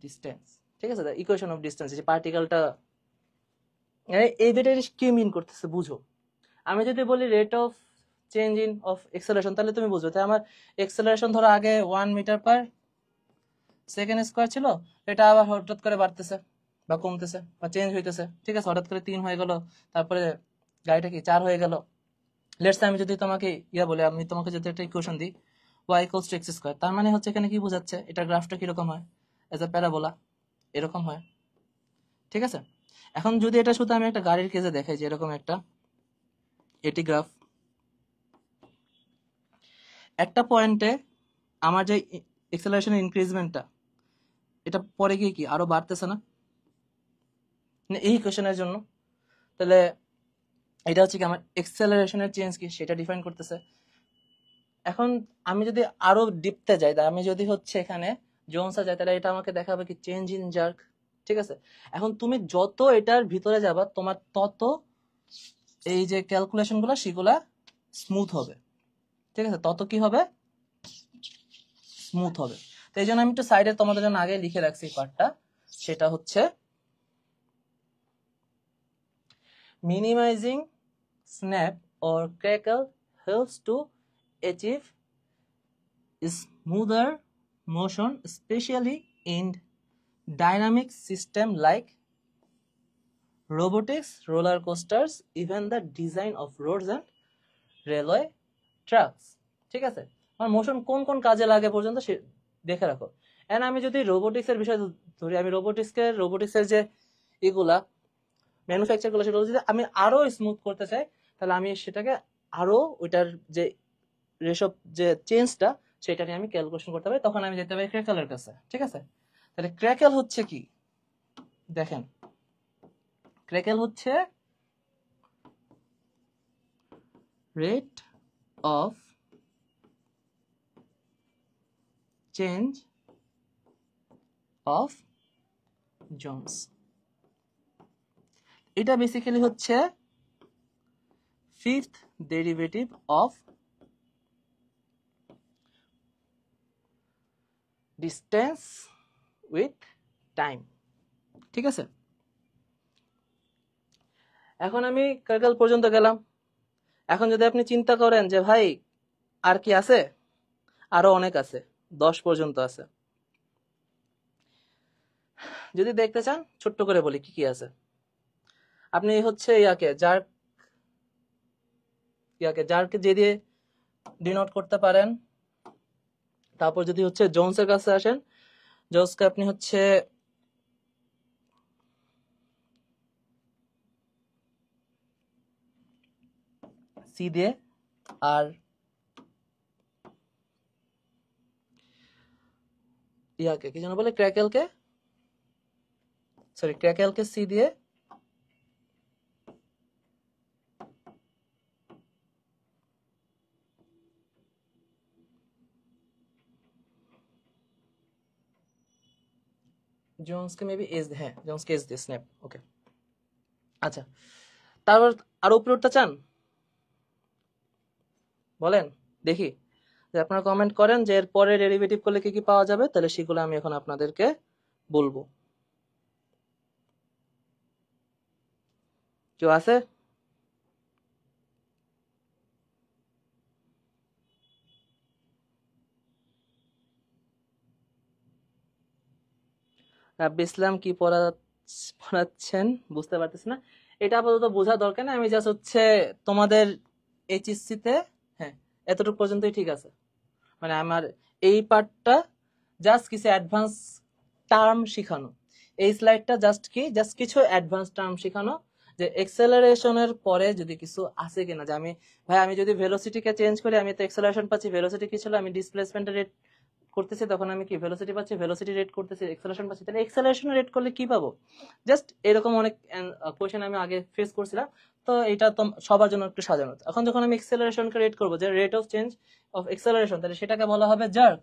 ডিস্টেন্স, ঠিক আছে, ইকুয়েশন অফ ডিস্টেন্স। যে পার্টিকেলটা এই দুইটা জিনিস কি মিন করতেছে বুঝো। আমি যদি বলি rate of change in of acceleration, তাহলে তুমি বুঝো, তাই আমার এক্সেলারেশন ধরো আগে 1 মিটার পার সেকেন্ড স্কোয়ার ছিল, এটা আবার হঠাৎ করে বাড়তেছে বা কমতেছে বা চেঞ্জ হইতেছে, ঠিক আছে, হঠাৎ করে 3 হয়ে গেল, তারপরে গাড়িটা কি 4 হয়ে গেল। লেটস আমি যদি তোমাকে বলি, আমি তোমাকে যদি একটা ইকুয়েশন দিই y = x স্কয়ার, তার মানে হচ্ছে এখানে কি বোঝাচ্ছে, এটা গ্রাফটা কিরকম হয়, এজ আ প্যারাবোলা এরকম হয়, ঠিক আছে। এখন যদি এটা শুধু আমি একটা গাড়ির কেসে দেখাই, যে এরকম একটা এটি গ্রাফ, একটা পয়েন্টে আমার যে এক্সেলারেশনের ইনক্রিজমেন্টটা, এটা পরে গিয়ে কি আরো বাড়তেছে না এই ইকুয়েশনের জন্য। তাহলে এটা হচ্ছে কি আমার এক্সেলারেশনের চেঞ্জ কি সেটা ডিফাইন করতেছে। এখন আমি যদি আরো ডিপতে যাই, আমি যদি হচ্ছে এখানে জোনসে যাই, তাহলে এটা আমাকে দেখাবে কি চেঞ্জ ইন জার্ক, ঠিক আছে। এখন তুমি যত এটার ভিতরে যাবা তোমার তত এই যে ক্যালকুলেশন গুলা সেগুলা স্মুথ হবে, ঠিক আছে, তত কি হবে স্মুথ হবে। তো এই জন্য আমি একটু সাইডে তোমাদের জন্য আগে লিখে রাখছি পার্টটা, সেটা হচ্ছে minimizing snap or crackle helps to achieve smoother motion, especially in dynamic system like robotics, roller coasters, even the design of roads and railway tracks, ঠিক আছে। আমার মোশন কোন কোন কাজে লাগে পর্যন্ত সে দেখে রাখো। এন্ড আমি যদি রোবোটিক্সের বিষয় ধরি, আমি রোবোটিক্সের যে এগুলা ম্যানুফ্যাকচার গুলো, সেটা যদি আমি আরো স্মুথ করতে চাই, তাহলে আমি সেটাকে আরো ওইটার যে রেশপ যে চেঞ্জটা সেটা নিয়ে আমি ক্যালকুলেশন করতে পারি, তখন আমি যেতে পারি ক্র্যাকেলের কাছে। ঠিক আছে, তাহলে ক্র্যাকেল হচ্ছে কি দেখেন, ক্র্যাকেল হচ্ছে rate of change of Jones. এটা বেসিক্যালি হচ্ছে fifth derivative of distance with time. ঠিক আছে, এখন আমি ক্র্যাকেল পর্যন্ত গেলাম। এখন যদি আপনি চিন্তা করেন যে ভাই আর কি আছে, আরো অনেক আছে, 10 পর্যন্ত আছে। যদি দেখতে চান ছোট্ট করে বলি কি কি আছে। আপনি হচ্ছে জারকে যে দিয়ে ডিনোট করতে পারেন। তারপর যদি হচ্ছে জোনসের কাছে আসেন, জোনসকে আপনি হচ্ছে সি দিয়ে, আর কি যেন বলে, ক্র্যাকেলকে সি দিয়ে, জোনসকে মেবি এস, হ্যাঁ জোনসকে এস দিয়ে স্ন্যাপ। ওকে, আচ্ছা, তারপর আরো উপরে উঠতে চান বলেন দেখি, যে আপনারা কমেন্ট করেন যে এর পরে ডেরিভেটিভ করলে কি কি পাওয়া যাবে, তাহলে সেগুলো আমি এখন আপনাদেরকে বলবো। কেউ আছে? রাব্বি ইসলাম কি পড়াচ্ছেন বুঝতে পারতেছি না, এটা আপাতত বোঝা দরকার না। আমি জাস্ট হচ্ছে তোমাদের এইচএসসি তে, হ্যাঁ এতটুকু পর্যন্তই ঠিক আছে। মানে আমার এই পার্টটা জাস্ট কিছু অ্যাডভান্স টার্ম শিখানো, এই স্লাইডটা জাস্ট কিছু অ্যাডভান্স টার্ম শিখানো, যে এক্সেলারেশনের পরে যদি কিছু আছে কিনা, যে আমি যদি ভেলোসিটিকে চেঞ্জ করি, আমি তো এক্সেলারেশন পাচ্ছি, ভেলোসিটি কি ছিল, আমি ডিসপ্লেসমেন্টের রেট করতেছি, তখন আমি কি ভেলোসিটি পাচ্ছি, ভেলোসিটি রেট করতেছি, এক্সেলারেশন পাচ্ছি, তাহলে এক্সেলারেশন রেট করলে কি পাবো, জাস্ট এরকম অনেক কোয়েশ্চেন আমি আগে ফেস করছিলাম। তো এটা তো সবার জন্য একটু সাজানো। এখন যখন আমি এক্সেলারেশনকে রেট করবো, যে rate of change of acceleration, তাহলে সেটাকে বলা হবে জার্ক।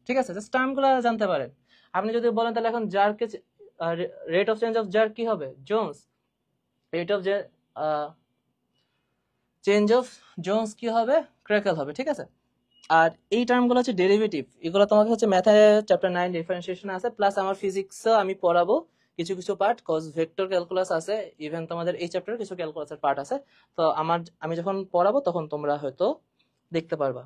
ঠিক আছে, জাস্ট টার্মগুলো জানতে পারেন। আপনি যদি বলেন তাহলে এখন জার্কে rate of change of jerk কি হবে, jounce. Rate of change of jounce কি হবে, ক্র্যাকেল হবে। ঠিক আছে, আর এই টার্মগুলো হচ্ছে ডেরিভেটিভ, এগুলো তোমাকে হচ্ছে ম্যাথে চ্যাপ্টার 9 ডিফারেন্সিয়েশন আছে, প্লাস আমার ফিজিক্সও আমি পড়াবো কিছু কিছু পার্ট, কজ ভেক্টর ক্যালকুলাস আছে, ইভেন তোমাদের এই চ্যাপ্টারে কিছু ক্যালকুলাসের পার্ট আছে। তো আমি যখন পড়াবো তখন তোমরা হয়তো দেখতে পারবা।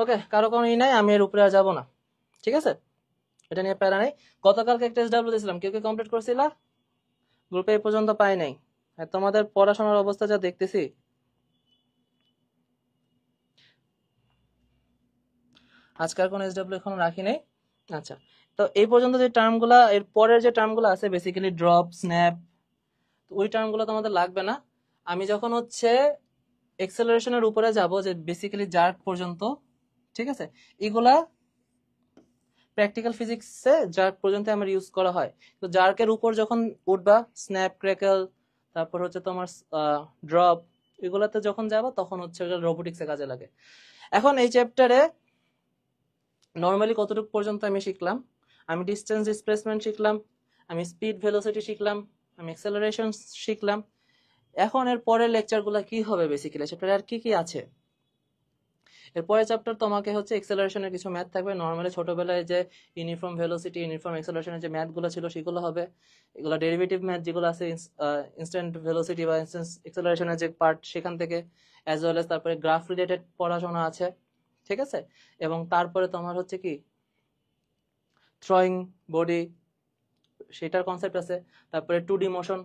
ওকে, কারো কোনো ই নাই, আমি এর উপরে আর যাবো না। ঠিক আছে, এটা নিয়ে প্যারা নাই। গতকালকে একটা এসডাব্লিউ দিয়েছিলাম, কেউ কেউ কমপ্লিট করছিলা? গ্রুপে এই পর্যন্ত পাই নাই। আর তোমাদের পড়াশোনার অবস্থা যা দেখতেছি, আজকাল কোনো এসডাব্লিউ এখনো রাখি নাই। আচ্ছা, তো এই পর্যন্ত যে টার্মগুলা, এর পরের যে টার্মগুলো আছে বেসিক্যালি ড্রপ, স্ন্যাপ, ওই টার্মগুলো তোমাদের লাগবে না। আমি যখন হচ্ছে এক্সেলারেশনের উপরে যাব, যে বেসিক্যালি জার্ক পর্যন্ত, ঠিক আছে, এগুলা প্র্যাকটিক্যাল ফিজিক্সে জার্ক পর্যন্ত আমার ইউজ করা হয়। তো জার্কের উপর যখন উঠবা, স্ন্যাপ, ক্র্যাকেল, তারপর হচ্ছে তোমার ড্রপ, এগুলাতে যখন যাবা তখন হচ্ছে রোবোটিক্সে কাজে লাগে। এখন এই চ্যাপ্টারে নর্মালি কতটুকু পর্যন্ত আমি শিখলাম, আমি ডিস্টেন্স ডিসপ্লেসমেন্ট শিখলাম, আমি স্পিড ভেলোসিটি শিখলাম, আমি অ্যাক্সেলারেশন শিখলাম। এখন এর পরের লেকচারগুলো কি হবে, বেসিক্যালি চ্যাপ্টারে আর কি কি আছে। এরপরে চ্যাপ্টার তোমাকে হচ্ছে এক্সেলারেশনের কিছু ম্যাথ থাকবে, নর্মালি ছোটবেলায় যে ইউনিফর্ম ভেলোসিটি, ইউনিফর্ম এক্সেলারেশনের যে ম্যাথগুলো ছিল সেগুলো হবে। এগুলো ডেরিভেটিভ ম্যাথ যেগুলো আছে, ইনস্ট্যান্ট ভেলোসিটি বা ইনস্ট্যান্ট এক্সেলারেশনের যে পার্ট সেখান থেকে, অ্যাজ ওয়েল এজ তারপরে গ্রাফ রিলেটেড পড়াশোনা আছে। ঠিক আছে, এবং তারপরে তোমার হচ্ছে কি থ্রোয়িং বডি, সেটার কনসেপ্ট আছে, তারপরে 2D মোশন,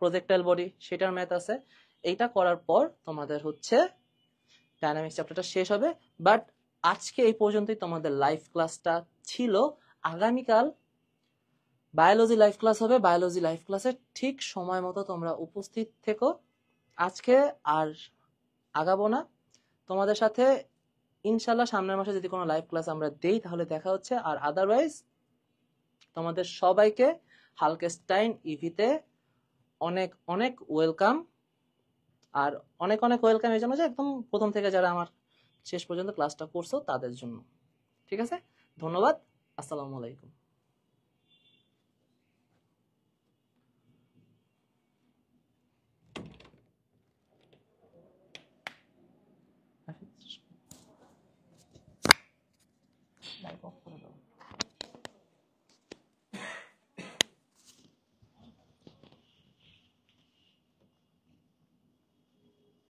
প্রজেক্টাইল বডি, সেটার ম্যাথ আছে। এইটা করার পর তোমাদের হচ্ছে ডাইনামিক্স চ্যাপ্টারটা শেষ হবে। বাট আজকে এই পর্যন্তই তোমাদের লাইভ ক্লাসটা ছিল। আগামীকাল বায়োলজি লাইভ ক্লাস হবে, বায়োলজি লাইভ ক্লাসে ঠিক সময় মতো তোমরা উপস্থিত থেকো। আজকে আর আগাবো না তোমাদের সাথে, ইনশাল্লাহ সামনের মাসে যদি কোনো লাইভ ক্লাস আমরা দেই তাহলে দেখা হচ্ছে। আর আদারওয়াইজ তোমাদের সবাইকে হালকেস্টাইন ইভিতে অনেক অনেক ওয়েলকাম। আর অনেক অনেক ওয়েলকাম এই জন্য যে একদম প্রথম থেকে যারা আমার শেষ পর্যন্ত ক্লাসটা করছো তাদের জন্য। ঠিক আছে, ধন্যবাদ, আসসালামু আলাইকুম।